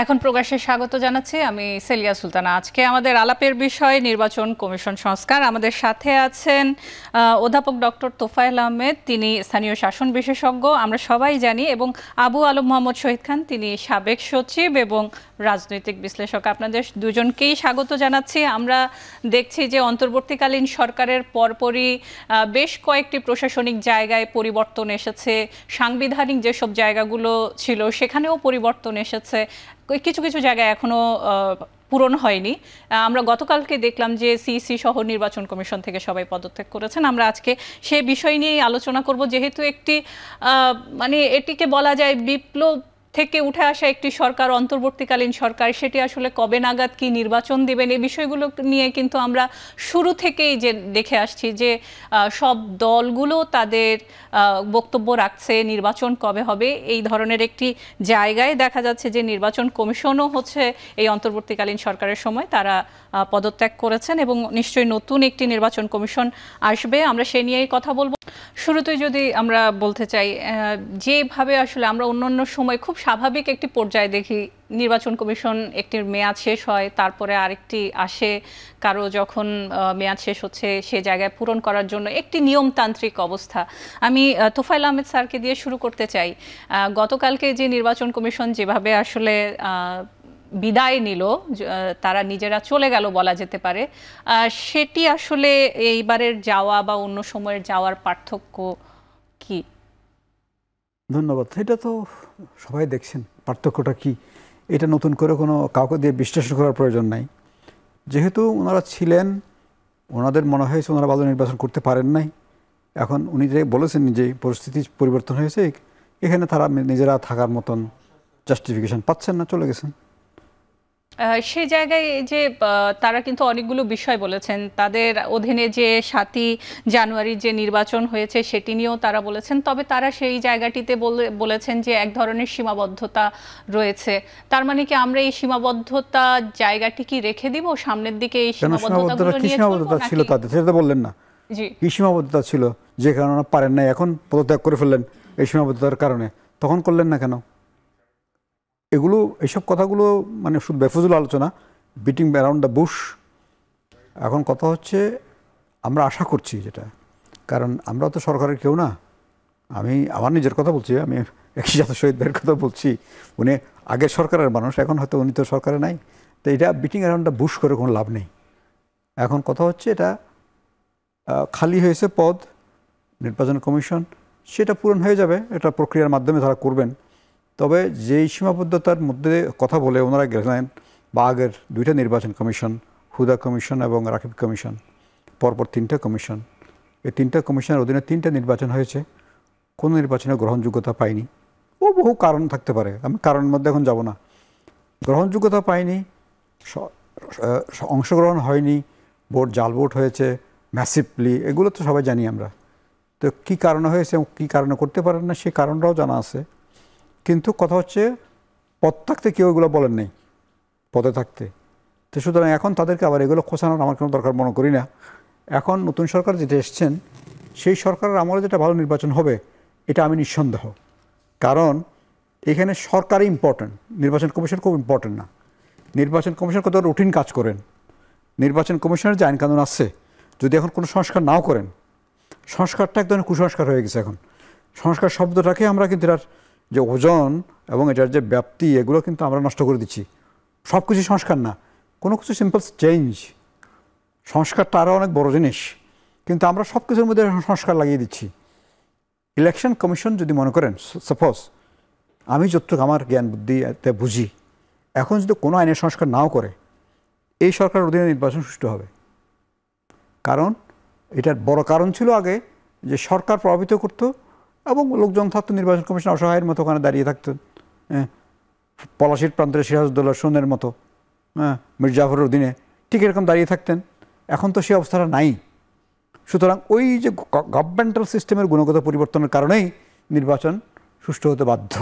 এখন প্রকাশ্যে স্বাগত জানাচ্ছি আমি সেলিয়া সুলতানা। আজকে আমাদের আলাপের বিষয় নির্বাচন কমিশন সংস্কার। আমাদের সাথে আছেন অধ্যাপক ডক্টর তোফায়েল আহমেদ, তিনি স্থানীয় শাসন বিশেষজ্ঞ আমরা সবাই জানি, এবং আবু আলম মোহাম্মদ শহীদ খান, তিনি সাবেক সচিব এবং রাজনৈতিক বিশ্লেষক। আপনাদের দুজনকেই স্বাগত জানাচ্ছি। আমরা দেখছি যে অন্তর্বর্তীকালীন সরকারের পরপরই বেশ কয়েকটি প্রশাসনিক জায়গায় পরিবর্তন এসেছে, সাংবিধানিক যেসব জায়গাগুলো ছিল সেখানেও পরিবর্তন এসেছে, কিছু কিছু জায়গায় এখনো পূরণ হয়নি। আমরা গতকালকে দেখলাম যে সিইসি সহ নির্বাচন কমিশন থেকে সবাই পদত্যাগ করেছেন। আমরা আজকে সে বিষয় নিয়েই আলোচনা করব, যেহেতু একটি মানে এটিকে বলা যায় বিপ্লব থেকে উঠে আসা একটি সরকার, অন্তর্বর্তীকালীন সরকার, সেটি আসলে কবে নাগাদ কি নির্বাচন দিবেন এই বিষয়গুলো নিয়ে কিন্তু আমরা শুরু থেকেই যে দেখে আসছি যে সব দলগুলো তাদের বক্তব্য রাখছে নির্বাচন কবে হবে। এই ধরনের একটি জায়গায় দেখা যাচ্ছে যে নির্বাচন কমিশনও হচ্ছে এই অন্তর্বর্তীকালীন সরকারের সময় তারা পদত্যাগ করেছেন এবং নিশ্চয়ই নতুন একটি নির্বাচন কমিশন আসবে। আমরা সে নিয়েই কথা বলবো। শুরুতেই যদি আমরা বলতে চাই, যেভাবে আসলে আমরা অন্যান্য সময় খুব স্বাভাবিক একটি পর্যায়ে দেখি, নির্বাচন কমিশন একটির মেয়াদ শেষ হয়, তারপরে আরেকটি আসে, কারো যখন মেয়াদ শেষ হচ্ছে সে জায়গায় পূরণ করার জন্য একটি নিয়মতান্ত্রিক অবস্থা। আমি তোফায়েল আহমেদ স্যারকে দিয়ে শুরু করতে চাই। গতকালকে যে নির্বাচন কমিশন যেভাবে আসলে বিদায় নিল, তারা নিজেরা চলে গেল বলা যেতে পারে, সেটি আসলে এইবারের যাওয়া বা অন্য সময়ের যাওয়ার পার্থক্য কি? ধন্যবাদ। এটা তো সবাই দেখছেন পার্থক্যটা কি, এটা নতুন করে কোনো কাউকে দিয়ে বিশ্লেষণ করার প্রয়োজন নাই। যেহেতু ওনারা ছিলেন, ওনাদের মনে হয়েছে ওনারা ভালো নির্বাচন করতে পারেন নাই, এখন উনি যে বলেছেন যে পরিস্থিতি পরিবর্তন হয়েছে, এখানে তারা নিজেরা থাকার মতন জাস্টিফিকেশন পাচ্ছেন না, চলে গেছেন। সে জায়গায় যে তারা কিন্তু অনেকগুলো বিষয় বলেছেন, তাদের অধীনে যে 7ই জানুয়ারি যে নির্বাচন হয়েছে সেটি নিয়েও তারা বলেছেন, তবে তারা সেই জায়গাটিতে বলেছেন যে এক ধরনের সীমাবদ্ধতা রয়েছে। তার মানে কি আমরা এই সীমাবদ্ধতা জায়গাটি কি রেখে দিব সামনের দিকে? এই সীমাবদ্ধতাগুলো নিয়ে সীমাবদ্ধতা ছিল তাদের, সেটা বললেন না। জি, কি সীমাবদ্ধতা ছিল যে কারণে পারেন না, এখন পদত্যাগ করে ফেললেন এই সীমাবদ্ধতার কারণে, তখন করলেন না কেন? এগুলো এইসব কথাগুলো মানে শুধু বেফুজুল আলোচনা, বিটিং অ্যারাউন্ড দ্য বুশ। এখন কথা হচ্ছে আমরা আশা করছি যেটা, কারণ আমরা তো সরকারের কেউ না, আমি আমার নিজের কথা বলছি, আমি একই সাথে শহীদ ভাইয়ের কথা বলছি, উনি আগের সরকারের মানুষ, এখন হয়তো উনি তো সরকারে নাই, তো এটা বিটিং অ্যারাউন্ড দ্য বুশ করে কোনো লাভ নেই। এখন কথা হচ্ছে এটা খালি হয়েছে পদ, নির্বাচন কমিশন সেটা পূরণ হয়ে যাবে, এটা প্রক্রিয়ার মাধ্যমে তারা করবেন। তবে যেই সীমাবদ্ধতার মধ্যে কথা বলে ওনারা গেলেন, বা আগের 2টা নির্বাচন কমিশন, হুদা কমিশন এবং রাকিব কমিশন, পরপর 3টা কমিশন, এই 3টা কমিশনের অধীনে 3টা নির্বাচন হয়েছে, কোনো নির্বাচনে গ্রহণযোগ্যতা পায়নি। ও বহু কারণ থাকতে পারে, আমি কারণের মধ্যে এখন যাব না। গ্রহণযোগ্যতা পায়নি, অংশগ্রহণ হয়নি, ভোট জাল ভোট হয়েছে ম্যাসিভলি, এগুলো তো সবাই জানি আমরা। তো কী কারণে হয়েছে এবং কী কারণে করতে পারেন না সেই কারণটাও জানা আছে। কিন্তু কথা হচ্ছে পদ থাকতে কেউ এগুলো বলেন নেই, পদে থাকতে। তো সুতরাং এখন তাদেরকে আবার এগুলো খোঁচানোর আমার কোনো দরকার মনে করি না। এখন নতুন সরকার যেটা এসছেন, সেই সরকারের আমলে যেটা ভালো নির্বাচন হবে এটা আমি নিঃসন্দেহ। কারণ এখানে সরকারই ইম্পর্ট্যান্ট, নির্বাচন কমিশন খুব ইম্পর্ট্যান্ট না। নির্বাচন কমিশন কত রুটিন কাজ করেন, নির্বাচন কমিশনের যে আইন কানুন আছে, যদি এখন কোনো সংস্কার নাও করেন, সংস্কারটা এক ধরনের কুসংস্কার হয়ে গেছে। এখন সংস্কার শব্দটাকে আমরা কিন্তু এটার যে ওজন এবং এটার যে ব্যাপ্তি, এগুলো কিন্তু আমরা নষ্ট করে দিচ্ছি। সব কিছু সংস্কার না, কোনো কিছু সিম্পল চেঞ্জ, সংস্কারটা আরও অনেক বড় জিনিস, কিন্তু আমরা সব কিছুর মধ্যে সংস্কার লাগিয়ে দিচ্ছি। ইলেকশন কমিশন যদি মনে করেন, সাপোজ আমি যতটুকু আমার জ্ঞান বুদ্ধিতে বুঝি, এখন যদি কোনো আইনের সংস্কার নাও করে, এই সরকারের অধীনে নির্বাচন সুষ্ঠু হবে। কারণ এটার বড় কারণ ছিল আগে যে সরকার প্রভাবিত করতো এবং লোকজন থাকতো, নির্বাচন কমিশন অসহায়ের মতো ওখানে দাঁড়িয়ে থাকতেন, পলাশির প্রান্তের সিরাজউদ্দৌলা সোনের মতো, মির্জাফরের অধীনে ঠিক এরকম দাঁড়িয়ে থাকতেন। এখন তো সেই অবস্থাটা নাই। সুতরাং ওই যে গভর্নমেন্টাল সিস্টেমের গুণগত পরিবর্তনের কারণেই নির্বাচন সুষ্ঠু হতে বাধ্য।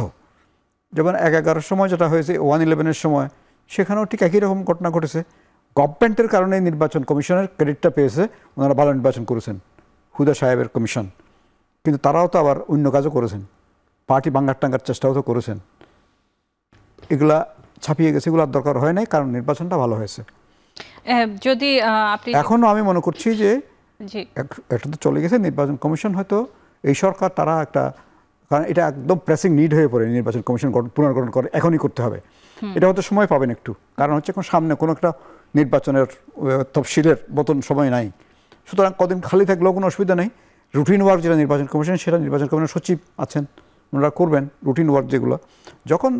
যেমন 11-11 সময় যেটা হয়েছে, 1-11 সময়, সেখানেও ঠিক একই রকম ঘটনা ঘটেছে। গভর্নমেন্টের কারণে নির্বাচন কমিশনের ক্রেডিটটা পেয়েছে, ওনারা ভালো নির্বাচন করেছেন, হুদা সাহেবের কমিশন। কিন্তু তারাও তো আবার অন্য কাজও করেছেন, পার্টি ভাঙ্গার টাঙ্গার চেষ্টাও তো করেছেন। এগুলা ছাপিয়ে গেছে, এগুলো আর দরকার হয় নাই, কারণ নির্বাচনটা ভালো হয়েছে। যদি আপনি এখনও আমি মনে করছি যে জি একটা তো চলে গেছে নির্বাচন কমিশন, হয়তো এই সরকার তারা একটা, কারণ এটা একদম প্রেসিং নিড হয়ে পড়ে নির্বাচন কমিশন পুনর্গঠন করে এখনই করতে হবে। এটা হয়তো সময় পাবেন একটু, কারণ হচ্ছে এখন সামনে কোনো একটা নির্বাচনের তফসিলের মতন সময় নাই। সুতরাং কদিন খালি থাকলেও কোনো অসুবিধা নেই। রুটিন ওয়ার্ক যেটা নির্বাচন কমিশন, সেটা নির্বাচন কমিশনের সচিব আছেন, ওনারা করবেন রুটিন ওয়ার্ক যেগুলো। যখন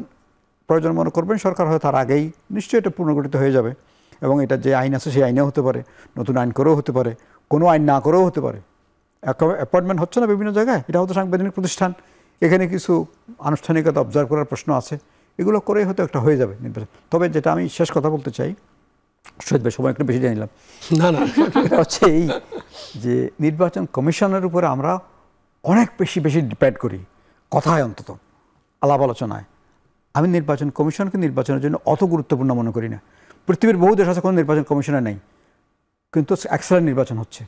প্রয়োজন মনে করবেন সরকার হয়, তার আগেই নিশ্চয়ই এটা পুনর্গঠিত হয়ে যাবে। এবং এটা যে আইন আছে সেই আইনেও হতে পারে, নতুন আইন করেও হতে পারে, কোনো আইন না করেও হতে পারে। অ্যাপয়েন্টমেন্ট হচ্ছে না বিভিন্ন জায়গায়, এটা হয়তো সাংবিধানিক প্রতিষ্ঠান, এখানে কিছু আনুষ্ঠানিকতা অবজার্ভ করার প্রশ্ন আছে, এগুলো করেই হয়তো একটা হয়ে যাবে নির্বাচন। তবে যেটা আমি শেষ কথা বলতে চাই, শহীদ ভাই সময় একটু বেশি জানিলাম, না না এটা হচ্ছে এই যে নির্বাচন কমিশনের উপরে আমরা অনেক বেশি ডিপেন্ড করি, কথায় অন্তত, আলাপ আলোচনায়। আমি নির্বাচন কমিশনকে নির্বাচনের জন্য অত গুরুত্বপূর্ণ মনে করি না। পৃথিবীর বহু দেশ আছে কোনো নির্বাচন কমিশনে নেই, কিন্তু এক্সেলেন্ট নির্বাচন হচ্ছে।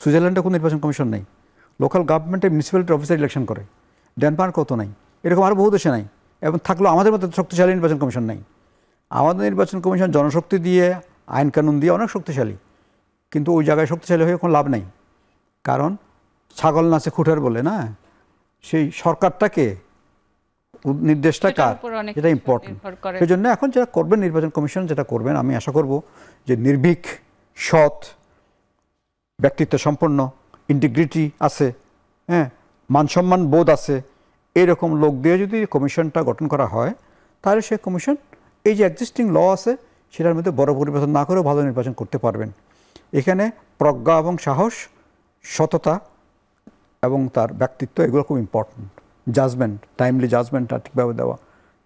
সুইজারল্যান্ডে কোনো নির্বাচন কমিশন নেই, লোকাল গভর্নমেন্টের মিউনিসিপ্যালিটি অফিসার ইলেকশন করে। ডেনমার্ক কত নাই, এরকম আরও বহু দেশে নাই। এবং থাকলেও আমাদের মধ্যে শক্তিশালী নির্বাচন কমিশন নেই। আমাদের নির্বাচন কমিশন জনশক্তি দিয়ে, আইন কানুন দিয়ে অনেক শক্তিশালী, কিন্তু ওই জায়গায় শক্তিশালী হয়ে কোনো লাভ নেই। কারণ ছাগল নাচে খুঁটার বলে না, সেই সরকারটাকে নির্দেশটা কার, এটা ইম্পর্টেন্ট। সেই জন্য এখন যেটা করবেন নির্বাচন কমিশন, যেটা করবেন আমি আশা করব যে নির্ভীক, সৎ, ব্যক্তিত্ব সম্পন্ন, ইন্টিগ্রিটি আছে, হ্যাঁ, মানসম্মান বোধ আছে, এরকম লোক দিয়ে যদি কমিশনটা গঠন করা হয়, তাহলে সেই কমিশন এই যে এক্সিস্টিং ল আছে সেটার মধ্যে বড় পরিবর্তন না করেও ভালো নির্বাচন করতে পারবেন। এখানে প্রজ্ঞা এবং সাহস, সততা এবং তার ব্যক্তিত্ব, এগুলো খুব ইম্পর্টেন্ট। জাজমেন্ট, টাইমলি জাজমেন্টটা ঠিকভাবে দেওয়া,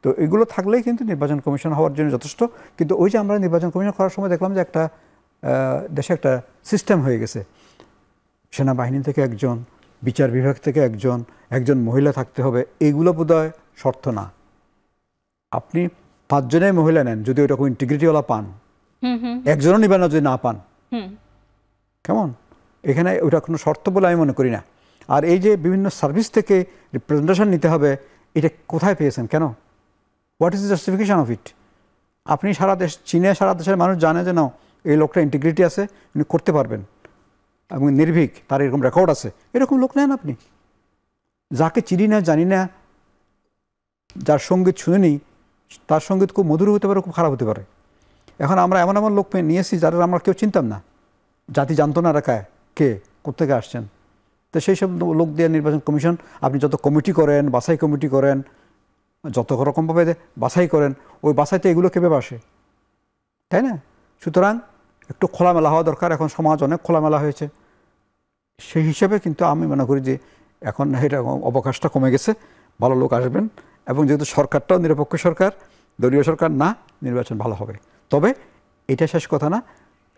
তো এগুলো থাকলেই কিন্তু নির্বাচন কমিশন হওয়ার জন্য যথেষ্ট। কিন্তু ওই যে আমরা নির্বাচন কমিশন করার সময় দেখলাম যে একটা দেশে একটা সিস্টেম হয়ে গেছে, সেনাবাহিনী থেকে একজন, বিচার বিভাগ থেকে একজন মহিলা থাকতে হবে, এইগুলো বোধহয় শর্ত না। আপনি 5 জনের মহিলা নেন, যদি ওইরকম ইন্টিগ্রিটিওয়ালা পান, একজনও নিবেন না যদি না পান, কেমন? এখানে ওইটা কোনো শর্ত বলে আমি মনে করি না। আর এই যে বিভিন্ন সার্ভিস থেকে রিপ্রেজেন্টেশন নিতে হবে, এটা কোথায় পেয়েছেন, কেন? What is the justification of it? আপনি সারা দেশ, চীনে সারা দেশের মানুষ জানে যে না, এই লোকটা ইন্টিগ্রিটি আছে, উনি করতে পারবেন এবং নির্ভীক, তার এরকম রেকর্ড আছে, এরকম লোক নেন আপনি। যাকে চিনি না, জানি না, যার সঙ্গীত শুনিনি, তার সঙ্গীত খুব মধুর হতে পারে, খুব খারাপ হতে পারে। এখন আমরা এমন লোক নিয়েছি যারা আমরা কেউ চিনতাম না, জাতি জানতো না রাখায় কে কোথেকে আসছেন। তো সেই সব লোক দিয়ে নির্বাচন কমিশন, আপনি যত কমিটি করেন, বাছাই কমিটি করেন, যত রকমভাবে বাছাই করেন, ওই বাছাইতে এগুলো কেভাবে আসে, তাই না? সুতরাং একটু খোলামেলা হওয়া দরকার। এখন সমাজ অনেক খোলামেলা হয়েছে, সেই হিসাবে কিন্তু আমি মনে করি যে এখন এটা অবকাশটা কমে গেছে, ভালো লোক আসবেন। এবং যেহেতু সরকারটাও নিরপেক্ষ সরকার, দলীয় সরকার না, নির্বাচন ভালো হবে। তবে এটা শেষ কথা না,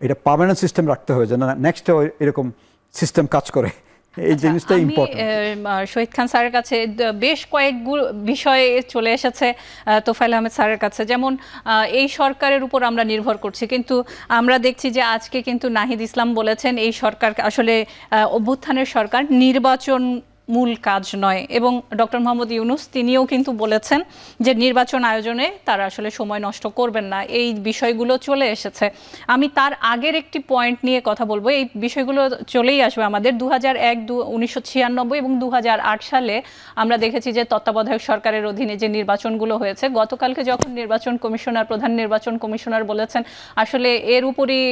এটা পার্মানেন্ট সিস্টেম রাখতে হবে, যেন নেক্সট এরকম সিস্টেম কাজ করে, এই জিনিসটা ইম্পর্টেন্ট। শহীদ খান স্যারের কাছে বেশ কয়েকগুলো বিষয়ে চলে এসেছে তোফায়েল আহমেদ স্যারের কাছে, যেমন এই সরকারের উপর আমরা নির্ভর করছি, কিন্তু আমরা দেখছি যে আজকে কিন্তু নাহিদ ইসলাম বলেছেন এই সরকার আসলে অভ্যুত্থানের সরকার, নির্বাচন মূল কাজ নয়। এবং ডক্টর মোহাম্মদ ইউনূস তিনিও কিন্তু বলেছেন যে নির্বাচন আয়োজনে তারা আসলে সময় নষ্ট করবেন না। এই বিষয়গুলো চলে এসেছে। আমি তার আগের একটি পয়েন্ট নিয়ে কথা বলবো, এই বিষয়গুলো চলেই আসবে আমাদের। 1996 এবং 2008 সালে আমরা দেখেছি যে তত্ত্বাবধায়ক সরকারের অধীনে যে নির্বাচনগুলো হয়েছে, গতকালকে যখন নির্বাচন কমিশনার, প্রধান নির্বাচন কমিশনার বলেছেন আসলে এর উপরই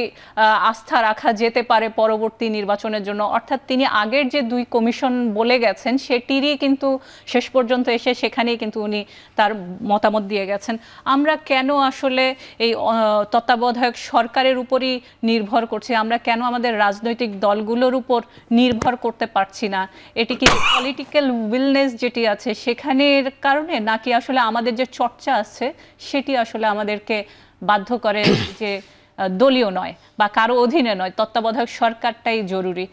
আস্থা রাখা যেতে পারে পরবর্তী নির্বাচনের জন্য, অর্থাৎ তিনি আগের যে 2 কমিশন বলে গেছেন সেটিরই কিন্তু শেষ পর্যন্ত এসে সেখানেই কিন্তু উনি তার মতামত দিয়ে গেছেন। আমরা কেন আসলে এই তত্ত্বাবধায়ক সরকারের উপরই নির্ভর করছি? আমরা কেন আমাদের রাজনৈতিক দলগুলোর উপর নির্ভর করতে পারছি না? এটি কি পলিটিক্যাল উইলনেস যেটি আছে সেখানের কারণে, নাকি আসলে আমাদের যে চর্চা আছে সেটি আসলে আমাদেরকে বাধ্য করে যে দলীয় নয় বা কারো অধীনে নয়, তত্ত্বাবধায়ক সরকারটাই জরুরি?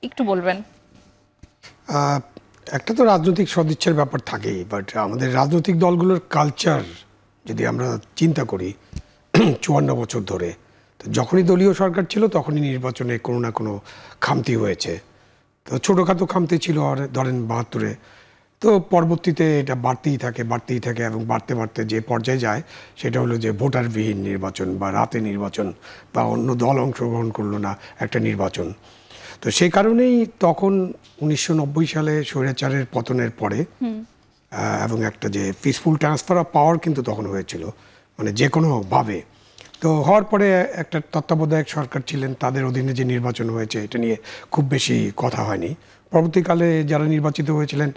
একটু বলবেন। একটা তো রাজনৈতিক সদিচ্ছার ব্যাপার থাকেই, বাট আমাদের রাজনৈতিক দলগুলোর কালচার যদি আমরা চিন্তা করি 54 বছর ধরে, তো যখনই দলীয় সরকার ছিল তখনই নির্বাচনে কোনো না কোনো খামতি হয়েছে। তো ছোটোখাটো খামতি ছিল, ধরেন 72-এ তো পরবর্তীতে এটা বাড়তেই থাকে এবং বাড়তে বাড়তে যে পর্যায়ে যায় সেটা হলো যে ভোটারবিহীন নির্বাচন বা রাতে নির্বাচন বা অন্য দল অংশগ্রহণ করলো না একটা নির্বাচন। তো সেই কারণেই তখন 1990 সালে স্বৈরাচারের পতনের পরে এবং একটা যে পিসফুল ট্রান্সফার অফ পাওয়ার কিন্তু তখন হয়েছিল, মানে যে কোনোভাবে। তো হওয়ার পরে একটা তত্ত্বাবধায়ক সরকার ছিলেন, তাদের অধীনে যে নির্বাচন হয়েছে এটা নিয়ে খুব বেশি কথা হয়নি। পরবর্তীকালে যারা নির্বাচিত হয়েছিলেন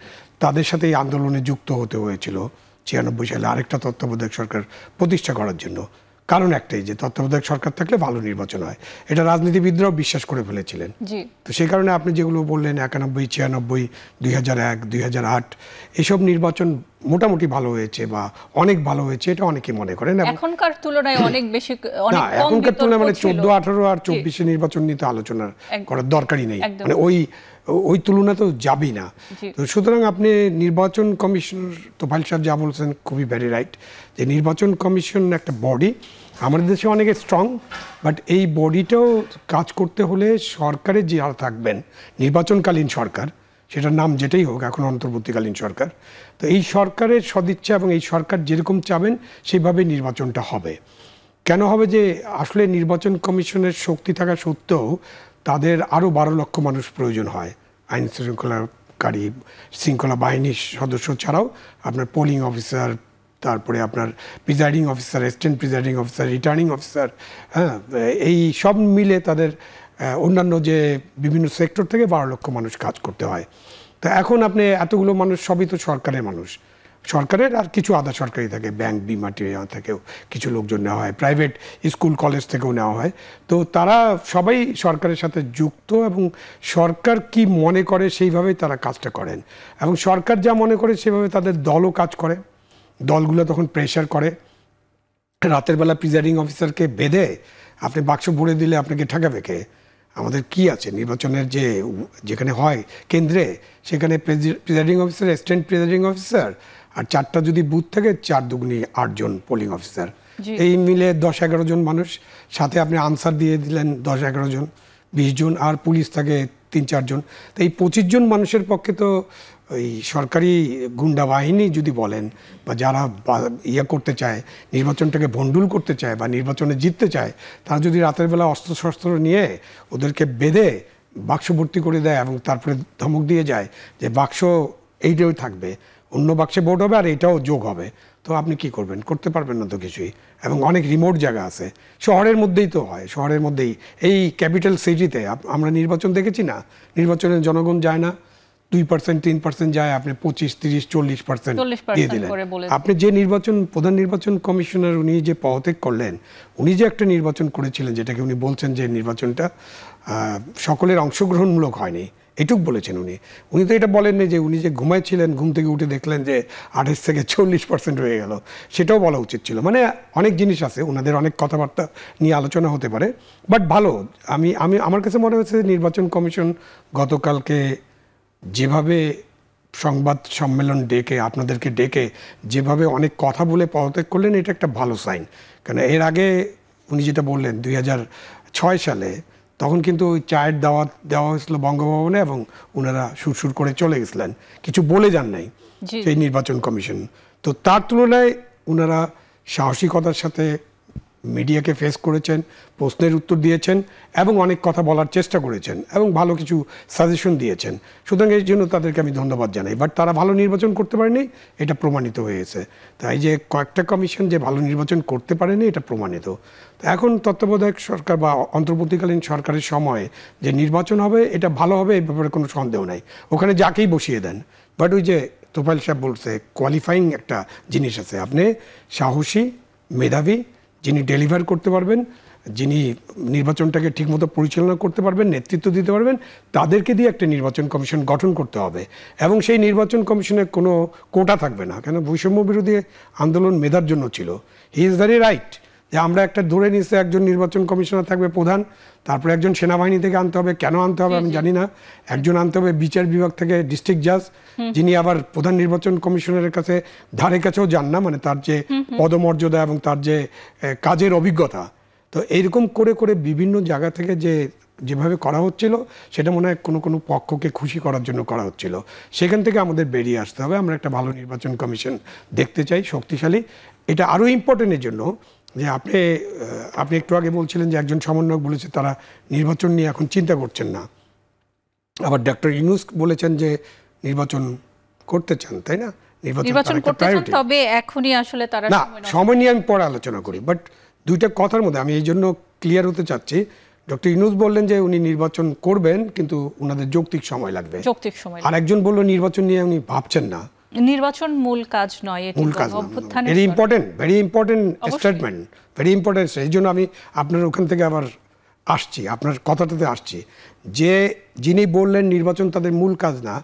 তাদের সাথে এই আন্দোলনে যুক্ত হতে হয়েছিল 96 সালে আরেকটা তত্ত্বাবধায়ক সরকার প্রতিষ্ঠা করার জন্য। কারণ একটাই যে তত্ত্বাবধায়ক সরকার থাকলে ভালো নির্বাচন হয়, এটা রাজনীতিবিদরাও বিশ্বাস করে ফেলেছিলেন। তো সেই কারণে আপনি যেগুলো বললেন 91, 96, 2001, 2008 এসব নির্বাচন মোটামুটি ভালো হয়েছে বা অনেক ভালো হয়েছে, এটা অনেকে মনে করেন। এখনকার তুলনায় অনেক বেশি, অনেক কম। এখনকার তুলনায় মানে 14, 18 আর 24 নির্বাচন নিয়ে তো আলোচনা করার দরকারই নেই, মানে ওই তুলনা তো যাবেই না। তো সুতরাং আপনি নির্বাচন কমিশনার তোফায়েল সাহেব যা বলছেন খুবই ভেরি রাইট, যে নির্বাচন কমিশন একটা বডি আমাদের দেশে অনেক স্ট্রং, বাট এই বডিটাও কাজ করতে হলে সরকারের যারা থাকবেন, নির্বাচনকালীন সরকার, সেটার নাম যেটাই হোক, এখন অন্তর্বর্তীকালীন সরকার, তো এই সরকারের সদিচ্ছা এবং এই সরকার যেরকম চাবেন সেইভাবে নির্বাচনটা হবে। কেন হবে যে আসলে নির্বাচন কমিশনের শক্তি থাকা সত্ত্বেও তাদের আরও 12 লক্ষ মানুষ প্রয়োজন হয়, আইন শৃঙ্খলা বাহিনীর সদস্য ছাড়াও আপনার পোলিং অফিসার, তারপরে আপনার presiding officer, assistant presiding officer, returning officer, হ্যাঁ, এই সব মিলে তাদের অন্যান্য যে বিভিন্ন সেক্টর থেকে 12 লক্ষ মানুষ কাজ করতে হয়। তো এখন আপনি এতগুলো মানুষ সবই তো সরকারের মানুষ, সরকারের আর কিছু আধা সরকারি থাকে, ব্যাংক বিমা থেকেও কিছু লোকজন নেওয়া হয়, প্রাইভেট স্কুল কলেজ থেকেও নেওয়া হয়। তো তারা সবাই সরকারের সাথে যুক্ত এবং সরকার কি মনে করে সেইভাবেই তারা কাজটা করেন, এবং সরকার যা মনে করে সেভাবে তাদের দলও কাজ করে। দলগুলো তখন প্রেশার করে, রাতের বেলা প্রিজাইডিং অফিসারকে বেঁধে আপনি বাক্স ভরে দিলে আপনাকে ঠেকাবে কে? আমাদের কি আছে নির্বাচনের যেখানে হয় কেন্দ্রে, সেখানে presiding officer, assistant presiding officer, আর 4টা যদি বুথ থাকে 4 দুগুনি 8 জন পোলিং অফিসার, এই মিলে 10-11 জন মানুষ, সাথে আপনি আনসার দিয়ে দিলেন 10-11 জন, 20 জন, আর পুলিশ থাকে 3-4 জন। তো এই 25 জন মানুষের পক্ষে তো ওই সরকারি গুন্ডা বাহিনী যদি বলেন, বা যারা করতে চায়, নির্বাচনটাকে ভণ্ডুল করতে চায় বা নির্বাচনে জিততে চায়, তারা যদি রাতের বেলা অস্ত্রশস্ত্র নিয়ে ওদেরকে বেঁধে বাক্স ভর্তি করে দেয় এবং তারপরে ধমক দিয়ে যায় যে বাক্স এইটাও থাকবে, অন্য বাক্সে ভোট হবে আর এটাও যোগ হবে, তো আপনি কি করবেন? করতে পারবেন না তো কিছুই। এবং অনেক রিমোট জায়গা আছে, শহরের মধ্যেই তো হয়, শহরের মধ্যেই, এই ক্যাপিটাল সিটিতে আমরা নির্বাচন দেখেছি না, নির্বাচনে জনগণ যায় না, 2%, 3% যায়, আপনি 25, 30, 40% দিয়ে দিলেন। আপনি যে প্রধান নির্বাচন কমিশনার উনি যে পদত্যাগ করলেন, উনি যে একটা নির্বাচন করেছিলেন যেটাকে উনি বলছেন যে নির্বাচনটা সকলের অংশগ্রহণমূলক হয়নি, এটুক বলেছেন উনি। উনি তো এটা বলেননি যে উনি যে ঘুমাইছিলেন, ঘুম থেকে উঠে দেখলেন যে 28 থেকে 40% হয়ে গেল, সেটাও বলা উচিত ছিল। মানে অনেক জিনিস আছে, ওনাদের অনেক কথাবার্তা নিয়ে আলোচনা হতে পারে, বাট ভালো। আমার কাছে মনে হচ্ছে নির্বাচন কমিশন গতকালকে যেভাবে সংবাদ সম্মেলন ডেকে, আপনাদেরকে ডেকে যেভাবে অনেক কথা বলে পদত্যাগ করলেন, এটা একটা ভালো সাইন। কারণ এর আগে উনি যেটা বললেন 2006 সালে, তখন কিন্তু ওই চায়ের দাওয়াত দেওয়া হয়েছিল বঙ্গভবনে এবং ওনারা সুরসুর করে চলে গেছিলেন, কিছু বলে যান নাই সেই নির্বাচন কমিশন। তো তার তুলনায় ওনারা সাহসিকতার সাথে মিডিয়াকে ফেস করেছেন, প্রশ্নের উত্তর দিয়েছেন এবং অনেক কথা বলার চেষ্টা করেছেন এবং ভালো কিছু সাজেশন দিয়েছেন। সুতরাং এই জন্য তাদেরকে আমি ধন্যবাদ জানাই। বাট তারা ভালো নির্বাচন করতে পারেনি, এটা প্রমাণিত হয়েছে। তাই যে কয়েকটা কমিশন যে ভালো নির্বাচন করতে পারেনি, এটা প্রমাণিত। তো এখন তত্ত্বাবধায়ক সরকার বা অন্তর্বর্তীকালীন সরকারের সময় যে নির্বাচন হবে, এটা ভালো হবে, এই ব্যাপারে কোনো সন্দেহ নাই। ওখানে যাকেই বসিয়ে দেন, বাট ওই যে তোফায়েল সাহেব বলছে কোয়ালিফাইং একটা জিনিস আছে, আপনি সাহসী, মেধাবী, যিনি ডেলিভার করতে পারবেন, যিনি নির্বাচনটাকে ঠিকমতো পরিচালনা করতে পারবেন, নেতৃত্ব দিতে পারবেন, তাদেরকে দিয়ে একটা নির্বাচন কমিশন গঠন করতে হবে। এবং সেই নির্বাচন কমিশনের কোনো কোটা থাকবে না, কেন বৈষম্য বিরোধী আন্দোলন মেধার জন্য ছিল। হি ইজ ভেরি রাইট যে আমরা একটা ধরে নিচ্ছে একজন নির্বাচন কমিশনার থাকবে প্রধান, তারপরে একজন সেনাবাহিনী থেকে আনতে হবে, কেন আনতে হবে আমি জানি না, একজন আনতে হবে বিচার বিভাগ থেকে, ডিস্ট্রিক্ট জাজ, যিনি আবার প্রধান নির্বাচন কমিশনারের কাছে ধারে কাছেও যান না, মানে তার যে পদমর্যাদা এবং তার যে কাজের অভিজ্ঞতা। তো এইরকম করে করে বিভিন্ন জায়গা থেকে যে যেভাবে করা হচ্ছিল সেটা মনে হয় কোনো কোনো পক্ষকে খুশি করার জন্য করা হচ্ছিল। সেখান থেকে আমাদের বেরিয়ে আসতে হবে। আমরা একটা ভালো নির্বাচন কমিশন দেখতে চাই, শক্তিশালী। এটা আরও ইম্পর্টেন্টের জন্য যে আপনি একটু আগে বলছিলেন যে একজন সমন্বয়ক বলেছে তারা নির্বাচন নিয়ে এখন চিন্তা করছেন না। আবার ডক্টর ইউনূস বলেছেন যে নির্বাচন করতে চান, তাই না? নির্বাচন করতে চান, তবে এখনই আসলে তারা না, সময় নিয়ে আমি পরে আলোচনা করি। বাট দুইটা কথার মধ্যে আমি এই জন্য ক্লিয়ার হতে চাচ্ছি, ডক্টর ইউনূস বললেন যে উনি নির্বাচন করবেন কিন্তু ওনাদের যৌক্তিক সময় লাগবে। আর একজন বলল নির্বাচন নিয়ে উনি ভাবছেন না। নির্বাচন মূল কাজ নয়, এটি অভ্যুত্থানের very important statement, very important. এই জন্য আমি আপনার ওখান থেকে আবার আসছি, আপনার কথাটাতে আসছি যে যিনি বললেন নির্বাচন তাদের মূল কাজ না,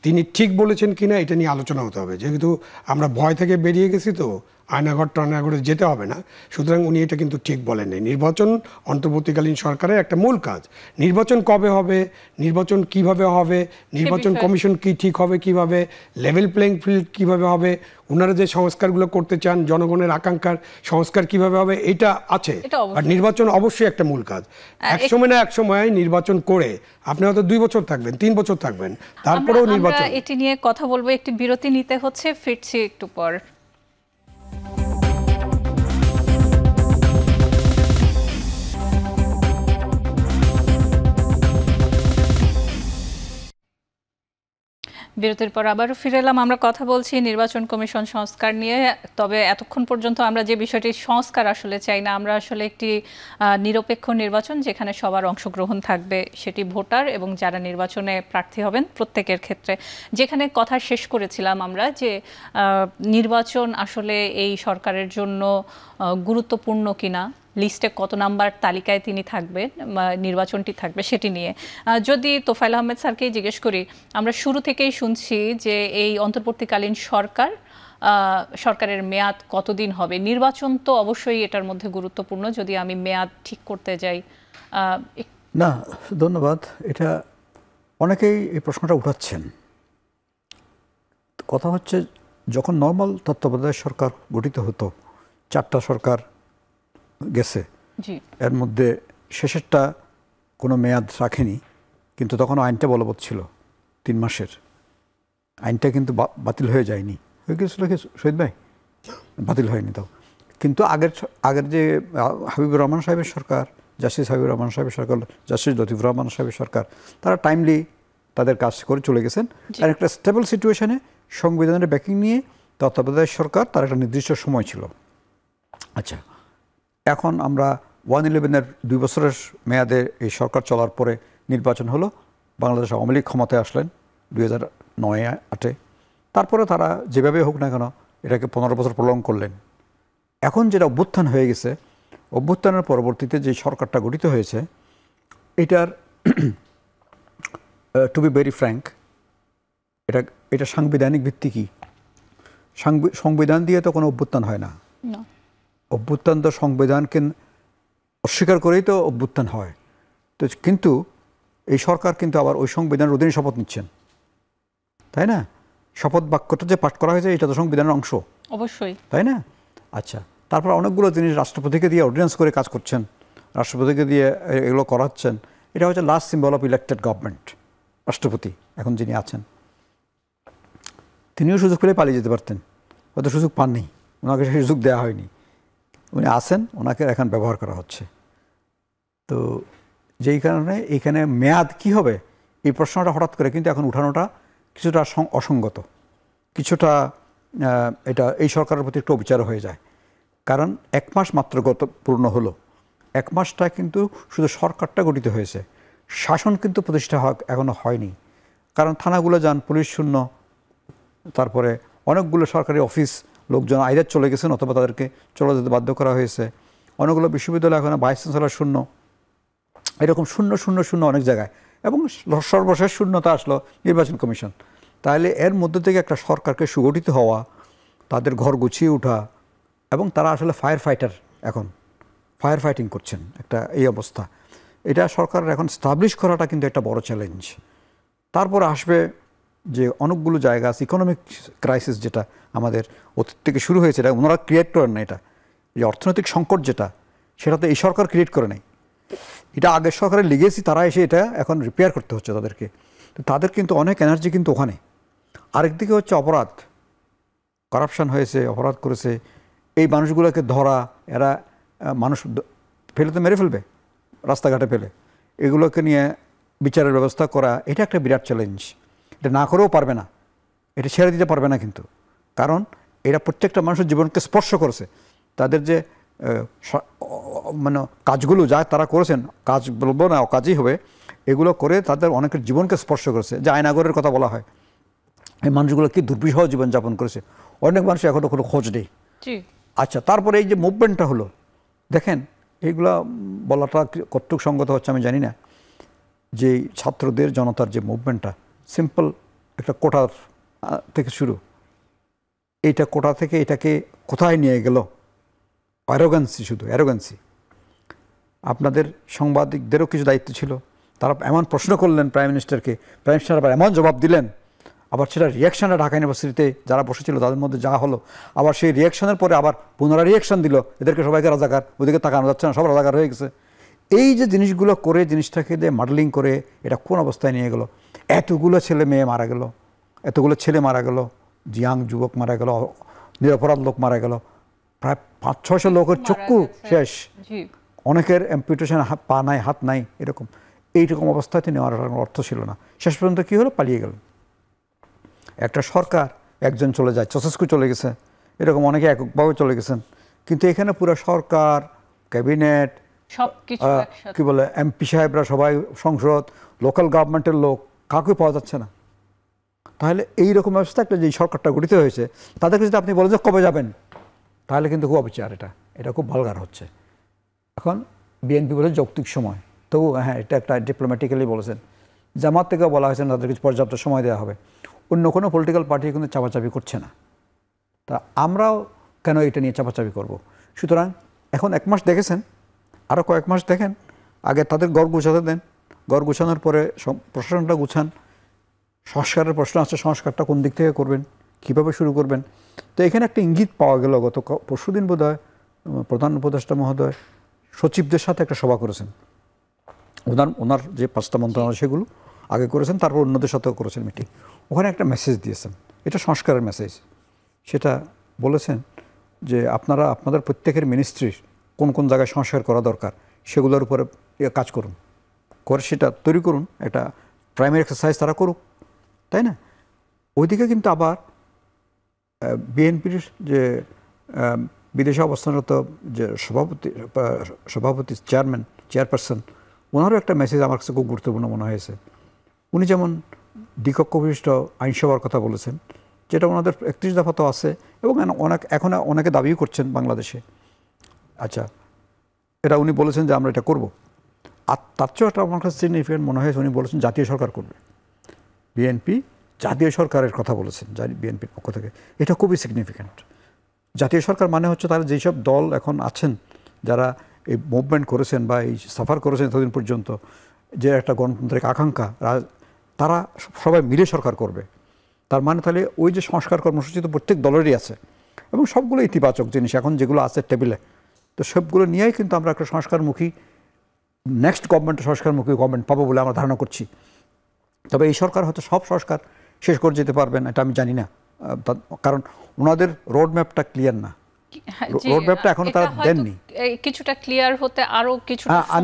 তিনি ঠিক বলেছেন কিনা এটা নিয়ে আলোচনা হতে হবে। যেহেতু আমরা ভয় থেকে বেরিয়ে গেছি, তো আয়নাঘর টায়নাঘরে যেতে হবে না, সুতরাং উনি এটা কিন্তু ঠিক বলেননি। নির্বাচন অন্তর্বর্তীকালীন সরকারের একটা মূল কাজ। নির্বাচন কবে হবে, নির্বাচন কিভাবে হবে, নির্বাচন কমিশন কি ঠিক হবে কিভাবে, লেভেল প্লেইং ফিল্ড কিভাবে হবে, ওনারা যে সংস্কারগুলো করতে চান জনগণের আকাঙ্ক্ষার সংস্কার কিভাবে হবে, এটা আছে। আর নির্বাচন অবশ্যই একটা মূল কাজ। একসময় না একসময় নির্বাচন করে আপনি হয়তো 2 বছর থাকবেন, 3 বছর থাকবেন, তারপরেও নির্বাচন। এটি নিয়ে কথা বলবো, একটি বিরতি নিতে হচ্ছে, ফিরছি একটু পর। বিরতির পর আবারও ফিরে এলাম। আমরা কথা বলছি নির্বাচন কমিশন সংস্কার নিয়ে। তবে এতক্ষণ পর্যন্ত আমরা যে বিষয়টি সংস্কার আসলে চাই না, আমরা আসলে একটি নিরপেক্ষ নির্বাচন যেখানে সবার অংশগ্রহণ থাকবে, সেটি ভোটার এবং যারা নির্বাচনে প্রার্থী হবেন প্রত্যেকের ক্ষেত্রে। যেখানে কথা শেষ করেছিলাম আমরা যে নির্বাচন আসলে এই সরকারের জন্য গুরুত্বপূর্ণ কিনা, লিস্টে কত নাম্বার তালিকায় তিনি থাকবেন, নির্বাচনটি থাকবে, সেটি নিয়ে যদি তোফায়েল আহমেদ স্যারকেই জিজ্ঞেস করি, আমরা শুরু থেকেই শুনছি যে এই অন্তর্বর্তীকালীন সরকারের মেয়াদ কতদিন হবে। নির্বাচন তো অবশ্যই এটার মধ্যে গুরুত্বপূর্ণ, যদি আমি মেয়াদ ঠিক করতে যাই। না, ধন্যবাদ। এটা অনেকেই এই প্রশ্নটা উঠাচ্ছেন। কথা হচ্ছে যখন নর্মাল তত্ত্বাবধায়ক সরকার গঠিত হতো, 4টা সরকার গেছে, এর মধ্যে শেষেরটা কোনো মেয়াদ রাখেনি, কিন্তু তখন আইনটা বলবৎ ছিল 3 মাসের। আইনটা কিন্তু বাতিল হয়ে যায়নি, হয়ে গেছিল কি শহীদ ভাই? বাতিল হয়নি তাও। কিন্তু আগের যে হাবিবুর রহমান সাহেবের সরকার, জাস্টিস হাবিবুর রহমান সাহেবের সরকার, জাস্টিস লতিফুর রহমান সাহেবের সরকার, তারা টাইমলি তাদের কাজ করে চলে গেছেন। আর একটা স্টেবল সিচুয়েশনে সংবিধানের ব্যাকিং নিয়ে তত্ত্বাবধায়ক সরকার, তার একটা নির্দিষ্ট সময় ছিল। আচ্ছা, এখন আমরা 111-এর 2 বছরের মেয়াদে এই সরকার চলার পরে নির্বাচন হলো। বাংলাদেশ আওয়ামী লীগ ক্ষমতায় আসলেন 2009-8-এ। তারপরে তারা যেভাবে হোক না কেন এটাকে 15 বছর প্রলং করলেন। এখন যেটা অভ্যুত্থান হয়ে গেছে, অভ্যুত্থানের পরবর্তীতে যে সরকারটা গঠিত হয়েছে, এটার টু বি ভেরি ফ্র্যাঙ্ক, এটা সাংবিধানিক ভিত্তি কি? সংবিধান দিয়ে তো কোনো অভ্যুত্থান হয় না। অভ্যুত্থান তো সংবিধানকে অস্বীকার করেই তো অভ্যুত্থান হয়। তো কিন্তু এই সরকার কিন্তু আবার ওই সংবিধানের অধীনে শপথ নিচ্ছেন, তাই না? শপথ বাক্যটা যে পাঠ করা হয়েছে এটা তো সংবিধানের অংশ, অবশ্যই, তাই না? আচ্ছা, তারপর অনেকগুলো জিনিস রাষ্ট্রপতিকে দিয়ে অর্ডিন্যান্স করে কাজ করছেন, রাষ্ট্রপতিকে দিয়ে এগুলো করাচ্ছেন। এটা হচ্ছে last symbol of elected government. রাষ্ট্রপতি এখন যিনি আছেন, তিনিও সুযোগ পেলে পালিয়ে যেতে পারতেন, হয়তো সুযোগ পাননি, ওনাকে সেই সুযোগ দেওয়া হয়নি। উনি আছেন, ওনাকে এখন ব্যবহার করা হচ্ছে। তো যেই কারণে এইখানে মেয়াদ কি হবে এই প্রশ্নটা হঠাৎ করে কিন্তু এখন উঠানোটা কিছুটা অসঙ্গত, কিছুটা এটা এই সরকারের প্রতি একটু অবিচার হয়ে যায়। কারণ 1 মাস মাত্র পূর্ণ হলো। 1 মাসটা কিন্তু শুধু সরকারটা গঠিত হয়েছে, শাসন কিন্তু প্রতিষ্ঠা এখনো হয়নি। কারণ থানাগুলো যান, পুলিশ শূন্য, তারপরে অনেকগুলো সরকারি অফিস লোকজন আইদার চলে গেছেন অথবা তাদেরকে চলে যেতে বাধ্য করা হয়েছে। অনেকগুলো বিশ্ববিদ্যালয় এখন ভাইস চ্যান্সেলর শূন্য, এরকম শূন্য শূন্য শূন্য অনেক জায়গায়। এবং সর্বশেষ শূন্যতা আসলো নির্বাচন কমিশন। তাহলে এর মধ্যে থেকে একটা সরকারকে সুগঠিত হওয়া, তাদের ঘর গুছিয়ে ওঠা, এবং তারা আসলে ফায়ার ফাইটার, এখন ফায়ার ফাইটিং করছেন একটা এই অবস্থা, এটা সরকারের এখন স্টাবলিশ করাটা কিন্তু একটা বড় চ্যালেঞ্জ। তারপর আসবে যে অনেকগুলো জায়গা আছে, ইকোনমিক ক্রাইসিস যেটা আমাদের অতীত থেকে শুরু হয়েছে, এটা ওনারা ক্রিয়েট করেন না। এটা যে অর্থনৈতিক সংকট যেটা, সেটা তো এই সরকার ক্রিয়েট করে নাই। এটা আগের সরকারের লিগেসি, তারা এসে এটা এখন রিপেয়ার করতে হচ্ছে তাদেরকে। তো তাদের কিন্তু অনেক এনার্জি কিন্তু ওখানে। আরেকদিকে হচ্ছে অপরাধ, কারাপশান হয়েছে, অপরাধ করেছে, এই মানুষগুলোকে ধরা, এরা মানুষ ফেলে তো মেরে ফেলবে রাস্তাঘাটে ফেলে, এগুলোকে নিয়ে বিচারের ব্যবস্থা করা, এটা একটা বিরাট চ্যালেঞ্জ। এটা না করেও পারবে না, এটা ছেড়ে দিতে পারবে না কিন্তু, কারণ এরা প্রত্যেকটা মানুষের জীবনকে স্পর্শ করেছে। তাদের যে মানে কাজগুলো যা তারা করেছেন, কাজ বলবো না, কাজই হবে, এগুলো করে তাদের অনেকের জীবনকে স্পর্শ করেছে। যে আয়নাগরের কথা বলা হয়, এই মানুষগুলো কি দুর্বিষহ জীবনযাপন করেছে, অনেক মানুষ এখনও কোনো খোঁজ নেই। আচ্ছা, তারপরে এই যে মুভমেন্টটা হলো, দেখেন এইগুলা বলাটা কতটুকু সঙ্গত হচ্ছে আমি জানি না, যে ছাত্রদের জনতার যে মুভমেন্টটা সিম্পল একটা কোটার থেকে শুরু, এইটা কোটা থেকে এটাকে কোথায় নিয়ে গেল, অ্যারোগান্সি, শুধু অ্যারোগান্সি। আপনাদের সাংবাদিকদেরও কিছু দায়িত্ব ছিল, তারা এমন প্রশ্ন করলেন প্রাইম মিনিস্টারকে, প্রাইম মিনিস্টার আবার এমন জবাব দিলেন, আবার সেটা রিয়াকশানটা ঢাকা ইউনিভার্সিটিতে যারা বসেছিল তাদের মধ্যে যা হলো, আবার সেই রিয়াকশানের পরে আবার পুনরায় রিয়াকশান দিল, এদেরকে সবাইকে রাজাকার, ওদিকে তাকানো যাচ্ছে না, সব রাজাকার হয়ে গেছে। এই যে জিনিসগুলো করে, জিনিসটাকে দিয়ে মডেলিং করে এটা কোন অবস্থায় নিয়ে গেল, এতগুলো ছেলে মেয়ে মারা গেল, এতগুলো ছেলে মারা গেল, ইয়াং যুবক মারা গেল, নিরপরাধ লোক মারা গেল, প্রায় 500-600 লোকের চক্ষু শেষ, অনেকের অ্যাম্পুটেশন, পা নাই, হাত নাই, এরকম এইরকম অবস্থাতে নেওয়ার অর্থ ছিল না। শেষ পর্যন্ত কী হলো, পালিয়ে গেল একটা সরকার, একজন চলে যায়, চসেস্কু চলে গেছে, এরকম অনেকে এককভাবে চলে গেছেন, কিন্তু এখানে পুরো সরকার, ক্যাবিনেট, কি বলে এমপি সাহেবরা সবাই, সংসদ, লোকাল গভর্নমেন্টের লোক, কাউকে পাওয়া যাচ্ছে না। তাহলে এইরকম ব্যবস্থা একটা যে সরকারটা গঠিত হয়েছে, তাদেরকে যদি আপনি বলেন যে কবে যাবেন, তাহলে কিন্তু খুব অবিচার, এটা খুব ভালগার হচ্ছে। এখন বিএনপি বলে যৌক্তিক সময়, তবু হ্যাঁ এটা একটা ডিপ্লোম্যাটিক্যালি বলেছেন, জামাত থেকে বলা হয়েছে তাদেরকে পর্যাপ্ত সময় দেওয়া হবে, অন্য কোনো পলিটিক্যাল পার্টি কিন্তু চাপাচাপি করছে না, তা আমরাও কেন এটা নিয়ে চাপাচাপি করব? সুতরাং এখন 1 মাস দেখেছেন, আরও কয়েক মাস দেখেন, আগে তাদের গড় গুছাতে দেন, গড় গুছানোর পরে প্রশাসনটা গুছান, সংস্কারের প্রশ্ন আছে, সংস্কারটা কোন দিক থেকে করবেন, কীভাবে শুরু করবেন। তো এখানে একটা ইঙ্গিত পাওয়া গেল, গত পরশুদিন বোধহয় প্রধান উপদেষ্টা মহোদয় সচিবদের সাথে একটা সভা করেছেন, ওনার যে 5টা মন্ত্রণালয় সেগুলো আগে করেছেন, তারপর অন্যদের সাথেও করেছেন মিটিং, ওখানে একটা মেসেজ দিয়েছেন, এটা সংস্কারের মেসেজ। সেটা বলেছেন যে আপনারা আপনাদের প্রত্যেকের মিনিস্ট্রির কোন কোন জায়গায় সংস্কার করা দরকার সেগুলোর উপরে কাজ করুন, করে সেটা তৈরি করুন, একটা প্রাইমারি এক্সারসাইজ তারা করুক, তাই না? ওইদিকে কিন্তু আবার বিএনপির যে বিদেশে অবস্থানরত যে সভাপতি চেয়ারপারসন, ওনারও একটা মেসেজ আমার কাছে খুব গুরুত্বপূর্ণ মনে হয়েছে। উনি যেমন দ্বিকক্ষ বিশিষ্ট আইনসভার কথা বলেছেন, যেটা ওনাদের 31 দফা তো আছে, এবং এখন অনেকে দাবিও করছেন বাংলাদেশে। আচ্ছা, এটা উনি বলেছেন যে আমরা এটা করব, আর তার চেয়েও একটা আমার কাছে সিগনিফিকেন্ট মনে হয়েছে, উনি বলেছেন জাতীয় সরকার করবে। বিএনপি জাতীয় সরকারের কথা বলেছেন বিএনপির পক্ষ থেকে, এটা খুবই সিগনিফিক্যান্ট। জাতীয় সরকার মানে হচ্ছে তারা যেসব দল এখন আছেন, যারা এই মুভমেন্ট করেছেন বা এই সাফার করেছেন এতদিন পর্যন্ত, যে একটা গণতান্ত্রিক আকাঙ্ক্ষা, তারা সবাই মিলে সরকার করবে। তার মানে তাহলে ওই যে সংস্কার কর্মসূচি তো প্রত্যেক দলেরই আছে, এবং সবগুলো ইতিবাচক জিনিস এখন যেগুলো আছে টেবিলে, তো সবগুলো নিয়েই কিন্তু আমরা একটা সংস্কারমুখী, নেক্সট গভর্নমেন্ট সংস্কারমুখী গভর্নমেন্ট পাবো বলে আমরা ধারণা করছি। তবে এই সরকার হয়তো সব সংস্কার শেষ করে যেতে পারবেন, এটা আমি জানি না, কারণ ওনাদের রোড ম্যাপটা ক্লিয়ার না, রোড ম্যাপটা এখনো তারা দেননি। কিছুটা ক্লিয়ার হতে আরো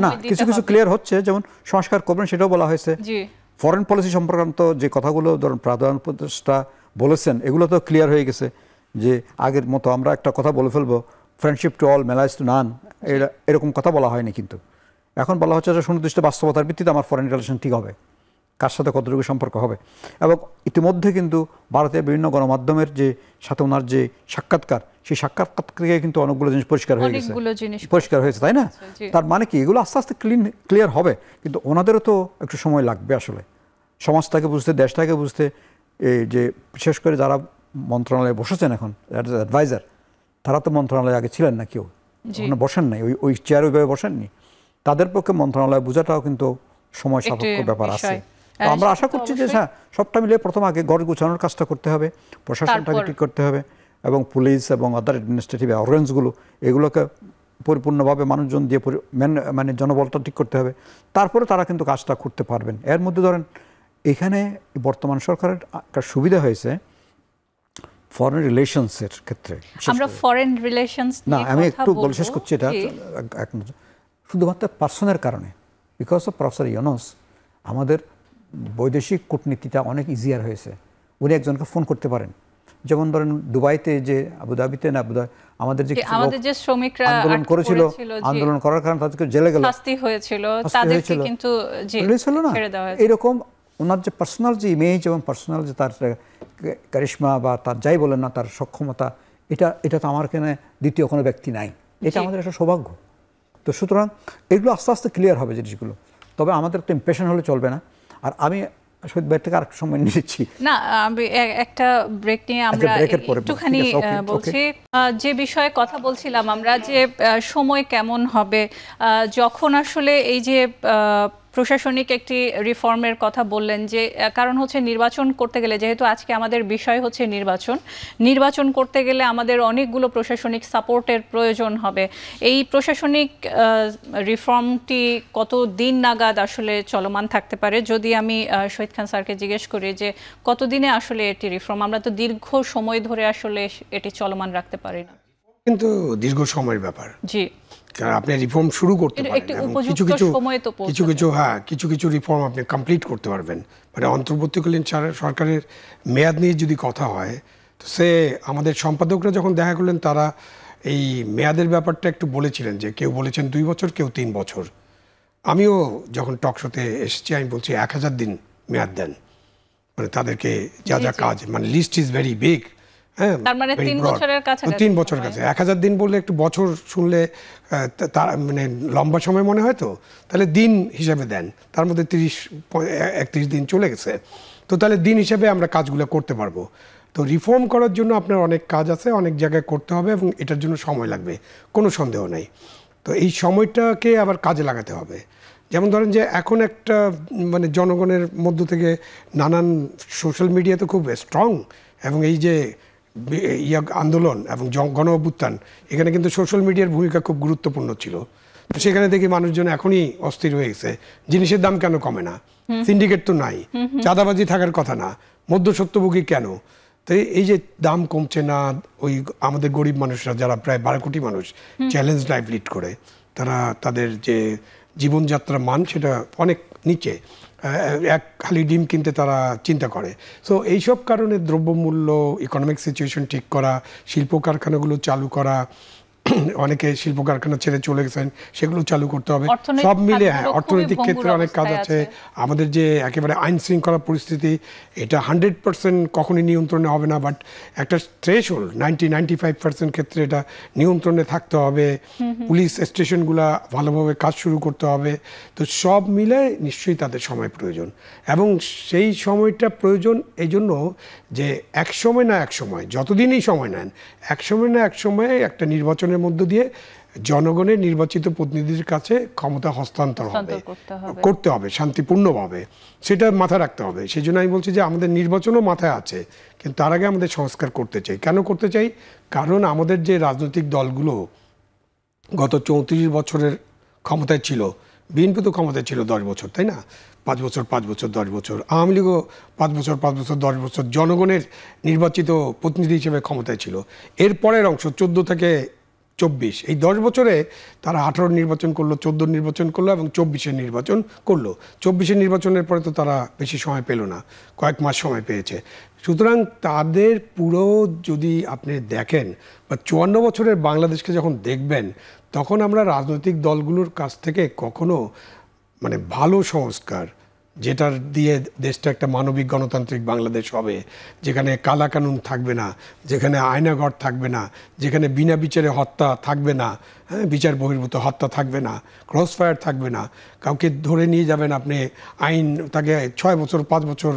না, কিছু কিছু ক্লিয়ার হচ্ছে, যেমন সংস্কার করবেন সেটাও বলা হয়েছে। ফরেন পলিসি সম্পর্কান্ত যে কথাগুলো ধরুন প্রধান উপদেষ্টা বলেছেন, এগুলো তো ক্লিয়ার হয়ে গেছে, যে আগের মতো আমরা একটা কথা বলে ফেলবো, friendship to all malice to none, এরকম কথা বলা হয়নি, কিন্তু এখন বলা হচ্ছে যে সুনির্দিষ্ট বাস্তবতার ভিত্তিতে আমার ফরেন রিলেশন ঠিক হবে, কার সাথে কতটুকু সম্পর্ক হবে। এবং ইতিমধ্যে কিন্তু ভারতের বিভিন্ন গণমাধ্যমের যে সাথে ওনার যে সাক্ষাৎকার, সেই সাক্ষাৎকার থেকে কিন্তু অনেকগুলো জিনিস পরিষ্কার হয়েছে, তাই না? তার মানে কি, এগুলো আস্তে আস্তে ক্লিয়ার হবে, কিন্তু ওনাদেরও তো একটু সময় লাগবে আসলে সমাজটাকে বুঝতে, দেশটাকে বুঝতে। এই যে বিশেষ করে যারা মন্ত্রণালয়ে বসেছেন এখন অ্যাডভাইজার, তারা তো মন্ত্রণালয়ে আগে ছিলেন না, কেউ ওখানে বসেন নাই, ওই চেয়ার ওইভাবে বসেননি, তাদের পক্ষে মন্ত্রণালয় বোঝাটাও কিন্তু সময় সাপেক্ষ ব্যাপার আছে। তো আমরা আশা করছি যে হ্যাঁ, সবটা মিলিয়ে প্রথম আগে গড় গুছানোর কাজটা করতে হবে, প্রশাসনটাকে ঠিক করতে হবে, এবং পুলিশ এবং আদার অ্যাডমিনিস্ট্রেটিভ অর্গানসগুলো এগুলোকে পরিপূর্ণভাবে মানুষজন দিয়ে মানে জনবলটা ঠিক করতে হবে, তারপরে তারা কিন্তু কাজটা করতে পারবেন। এর মধ্যে ধরেন এখানে বর্তমান সরকারের একটা সুবিধা হয়েছে ফরেন রিলেশনসের ক্ষেত্রে। আমরা ফরেন রিলেশনস না, আমি একটু বলে শেষ করছি এটা, শুধুমাত্র পার্সনের কারণে, বিকজ অফ প্রফেসর ইউনূস আমাদের বৈদেশিক কূটনীতিটা অনেক ইজিয়ার হয়েছে। উনি একজনকে ফোন করতে পারেন, যেমন ধরেন দুবাইতে যে আবুধাবিতে না আমাদের যে শ্রমিকরা আন্দোলন করেছিল, আন্দোলন করার কারণে তাদেরকে জেলে গেল, শাস্তি হয়েছিল, তাদেরকে কিন্তু ছেড়ে দেওয়া হয়েছে। এরকম ওনার যে পার্সোনাল যে ইমেজ এবং পার্সোনাল যে তার কারিশমা বা তার যাই বলেন না তার সক্ষমতা, এটা তো আমার এখানে দ্বিতীয় কোনো ব্যক্তি নাই। এটা আমাদের একটা সৌভাগ্য। তো সুতরাং এগুলো আস্তে আস্তে ক্লিয়ার হবে জিনিসগুলো, তবে আমাদের একটা ইমপ্রেশন হলে চলবে না। আর আমি শহীদ ভাই থেকে আরেকটা সময় নিয়েছি না, একটা ব্রেক নিয়ে আমরা একটুখানি বলছি যে বিষয়ে কথা বলছিলাম আমরা, যে সময় কেমন হবে যখন আসলে এই যে প্রশাসনিক একটি রিফর্মের কথা বললেন, যে কারণ হচ্ছে নির্বাচন করতে গেলে, যেহেতু আজকে আমাদের বিষয় হচ্ছে নির্বাচন করতে গেলে আমাদের অনেকগুলো প্রশাসনিক সাপোর্টের প্রয়োজন হবে। এই প্রশাসনিক রিফর্মটি কত দিন নাগাদ আসলে চলমান থাকতে পারে? যদি আমি শহীদ খান স্যারকে জিজ্ঞেস করি যে কতদিনে আসলে এটি রিফর্ম, আমরা তো দীর্ঘ সময় ধরে আসলে এটি চলমান রাখতে পারি না। কিন্তু দীর্ঘ সময়ের ব্যাপার। জি, কারণ আপনি রিফর্ম শুরু করতে পারেন, কিছু কিছু রিফর্ম আপনি কমপ্লিট করতে পারবেন। মানে অন্তর্বর্তীকালীন সরকারের মেয়াদ নিয়ে যদি কথা হয়, তো সে আমাদের সম্পাদকরা যখন দেখা করলেন, তারা এই মেয়াদের ব্যাপারটা একটু বলেছিলেন, যে কেউ বলেছেন 2 বছর, কেউ 3 বছর। আমিও যখন টক শোতে এসেছি আমি বলছি 1000 দিন মেয়াদ দেন, মানে তাদেরকে যা যা কাজ, মানে লিস্ট ইজ ভেরি বিগ। হ্যাঁ, তার মানে 3 বছরের কাছাকাছি। 3 বছর কাছে 1000 দিন বললে একটু বছর শুনলে তার মানে লম্বা সময় মনে হয়, তো তাহলে দিন হিসাবে দেন, তার মধ্যে 30-31 দিন চলে গেছে, তো তাহলে দিন হিসাবে আমরা কাজগুলো করতে পারবো। তো রিফর্ম করার জন্য আপনার অনেক কাজ আছে, অনেক জায়গায় করতে হবে, এবং এটার জন্য সময় লাগবে, কোনো সন্দেহ নেই। তো এই সময়টাকে আবার কাজে লাগাতে হবে। যেমন ধরেন যে এখন একটা মানে জনগণের মধ্য থেকে নানান সোশ্যাল মিডিয়া তো খুব স্ট্রং, এবং এই যে আন্দোলন এবং গণ অভ্যুত্থান, এখানে কিন্তু সোশ্যাল মিডিয়ার ভূমিকা খুব গুরুত্বপূর্ণ ছিল। তো সেখানে দেখি মানুষজন এখনই অস্থির হয়ে গেছে, জিনিসের দাম কেন কমে না, সিন্ডিকেট তো নাই, চাঁদাবাজি থাকার কথা না, মধ্যস্বত্বভোগী কেন, তো এই যে দাম কমছে না, ওই আমাদের গরিব মানুষরা যারা প্রায় 12 কোটি মানুষ চ্যালেঞ্জ লাইফ লিড করে, তারা তাদের যে জীবনযাত্রার মান সেটা অনেক নিচে, এক খালি ডিম কিনতে তারা চিন্তা করে। সো এইসব কারণে দ্রব্যমূল্য, ইকোনমিক সিচুয়েশন ঠিক করা, শিল্প কারখানাগুলো চালু করা, অনেকে শিল্প কারখানা ছেড়ে চলে গেছেন, সেগুলো চালু করতে হবে। সব মিলে অর্থনৈতিক ক্ষেত্রে অনেক কাজ আছে। আমাদের যে একেবারে আইন শৃঙ্খলা পরিস্থিতি, এটা 100% কখনই নিয়ন্ত্রণে হবে না, বাট একটা থ্রেশহোল্ড 90-95% ক্ষেত্রে এটা নিয়ন্ত্রণে থাকতে হবে। পুলিশ স্টেশনগুলা ভালোভাবে কাজ শুরু করতে হবে। তো সব মিলে নিশ্চয়ই তাদের সময় প্রয়োজন, এবং সেই সময়টা প্রয়োজন এই জন্য যে এক সময় না এক সময়, যতদিনই সময় নেন, এক সময় না এক সময়ে একটা নির্বাচনের মধ্য দিয়ে জনগণের নির্বাচিত প্রতিনিধির কাছে ক্ষমতা হস্তান্তর করতে হবে শান্তিপূর্ণভাবে, সেটা মাথায় রাখতে হবে। সেই জন্য আমি বলছি যে আমাদের নির্বাচনও মাথায় আছে, কিন্তু তার আগে আমাদের সংস্কার করতে চাই। কেন করতে চাই? কারণ আমাদের যে রাজনৈতিক দলগুলো গত 34 বছরের ক্ষমতায় ছিল, বিএনপি তো ক্ষমতায় ছিল 10 বছর, তাই না? 5 বছর 5 বছর 10 বছর, আওয়ামী লীগও 5 বছর 5 বছর 10 বছর জনগণের নির্বাচিত প্রতিনিধি হিসেবে ক্ষমতায় ছিল। এর পরের অংশ 14 থেকে 24, এই 10 বছরে তারা 18 নির্বাচন করলো, 14 নির্বাচন করলো, এবং 24-এর নির্বাচন করলো। 24-এর নির্বাচনের পরে তো তারা বেশি সময় পেল না, কয়েক মাস সময় পেয়েছে। সুতরাং তাদের পুরো যদি আপনি দেখেন, বা 54 বছরের বাংলাদেশকে যখন দেখবেন, তখন আমরা রাজনৈতিক দলগুলোর কাছ থেকে কখনো মানে ভালো সংস্কার, যেটার দিয়ে দেশটা একটা মানবিক গণতান্ত্রিক বাংলাদেশ হবে, যেখানে কালাকানুন থাকবে না, যেখানে আয়নাঘর থাকবে না, যেখানে বিনা বিচারে হত্যা থাকবে না, হ্যাঁ, বিচার বহির্ভূত হত্যা থাকবে না, ক্রস ফায়ার থাকবে না, কাউকে ধরে নিয়ে যাবেন আপনি, আইন তাকে 6 বছর 5 বছর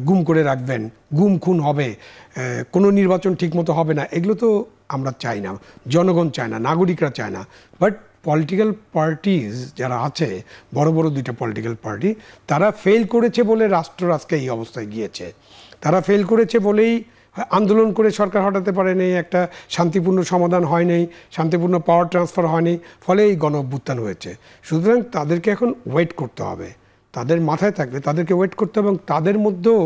গুম করে রাখবেন, গুম খুন হবে, কোনো নির্বাচন ঠিকমতো হবে না, এগুলো তো আমরা চাই না, জনগণ চায় না, নাগরিকরা চায় না। বাট পলিটিক্যাল পার্টিজ যারা আছে, বড় বড় 2টা পলিটিক্যাল পার্টি, তারা ফেল করেছে বলে রাষ্ট্র আজকে এই অবস্থায় গিয়েছে। তারা ফেল করেছে বলেই আন্দোলন করে সরকার হটাতে পারেনি, একটা শান্তিপূর্ণ সমাধান হয়নি, শান্তিপূর্ণ পাওয়ার ট্রান্সফার হয়নি, ফলে এই গণ অভ্যুত্থান হয়েছে। সুতরাং তাদেরকে এখন ওয়েট করতে হবে, তাদের মাথায় থাকবে তাদেরকে ওয়েট করতে হবে, এবং তাদের মধ্যেও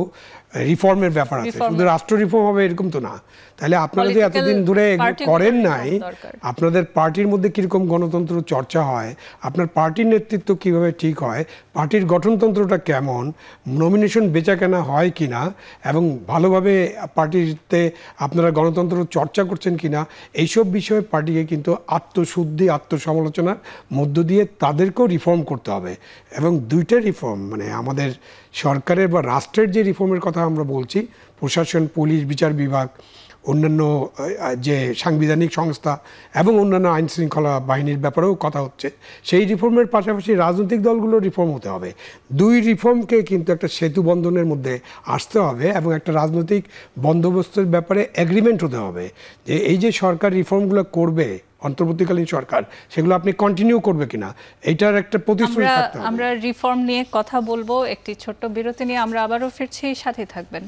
রিফর্মের ব্যাপার আছে। শুধু রাষ্ট্র রিফর্ম হবে এরকম তো না। তাহলে আপনারা যে এতদিন ধরে করেন নাই, আপনাদের পার্টির মধ্যে কীরকম গণতন্ত্র চর্চা হয়, আপনার পার্টির নেতৃত্ব কিভাবে ঠিক হয়, পার্টির গঠনতন্ত্রটা কেমন, নমিনেশন বেচাকেনা হয় কিনা, এবং ভালোভাবে পার্টিতে আপনারা গণতন্ত্র চর্চা করছেন কিনা, এইসব বিষয়ে পার্টিকে কিন্তু আত্মশুদ্ধি, আত্মসমালোচনার মধ্য দিয়ে তাদেরকেও রিফর্ম করতে হবে। এবং দুইটা রিফর্ম, মানে আমাদের সরকারের বা রাষ্ট্রের যে রিফর্মের কথা আমরা বলছি, প্রশাসন, পুলিশ, বিচার বিভাগ, অন্যান্য যে সাংবিধানিক সংস্থা এবং অন্যান্য আইন শৃঙ্খলা বাহিনীর ব্যাপারেও কথা হচ্ছে, সেই রিফর্মের পাশাপাশি রাজনৈতিক দলগুলোর রিফর্ম হতে হবে। দুই রিফর্মকে কিন্তু একটা সেতু বন্ধনের মধ্যে আসতে হবে, এবং একটা রাজনৈতিক বন্দোবস্তের ব্যাপারে এগ্রিমেন্ট হতে হবে যে এই যে সরকার রিফর্মগুলো করবে, অন্তর্বর্তীকালীন সরকার, সেগুলো আপনি কন্টিনিউ করবে কিনা, এইটার একটা প্রতিশ্রুতি থাকতে হবে। আমরা রিফর্ম নিয়ে কথা বলবো, একটি ছোট্ট বিরতি নিয়ে আমরা আবারও ফিরছি, সাথে থাকবেন।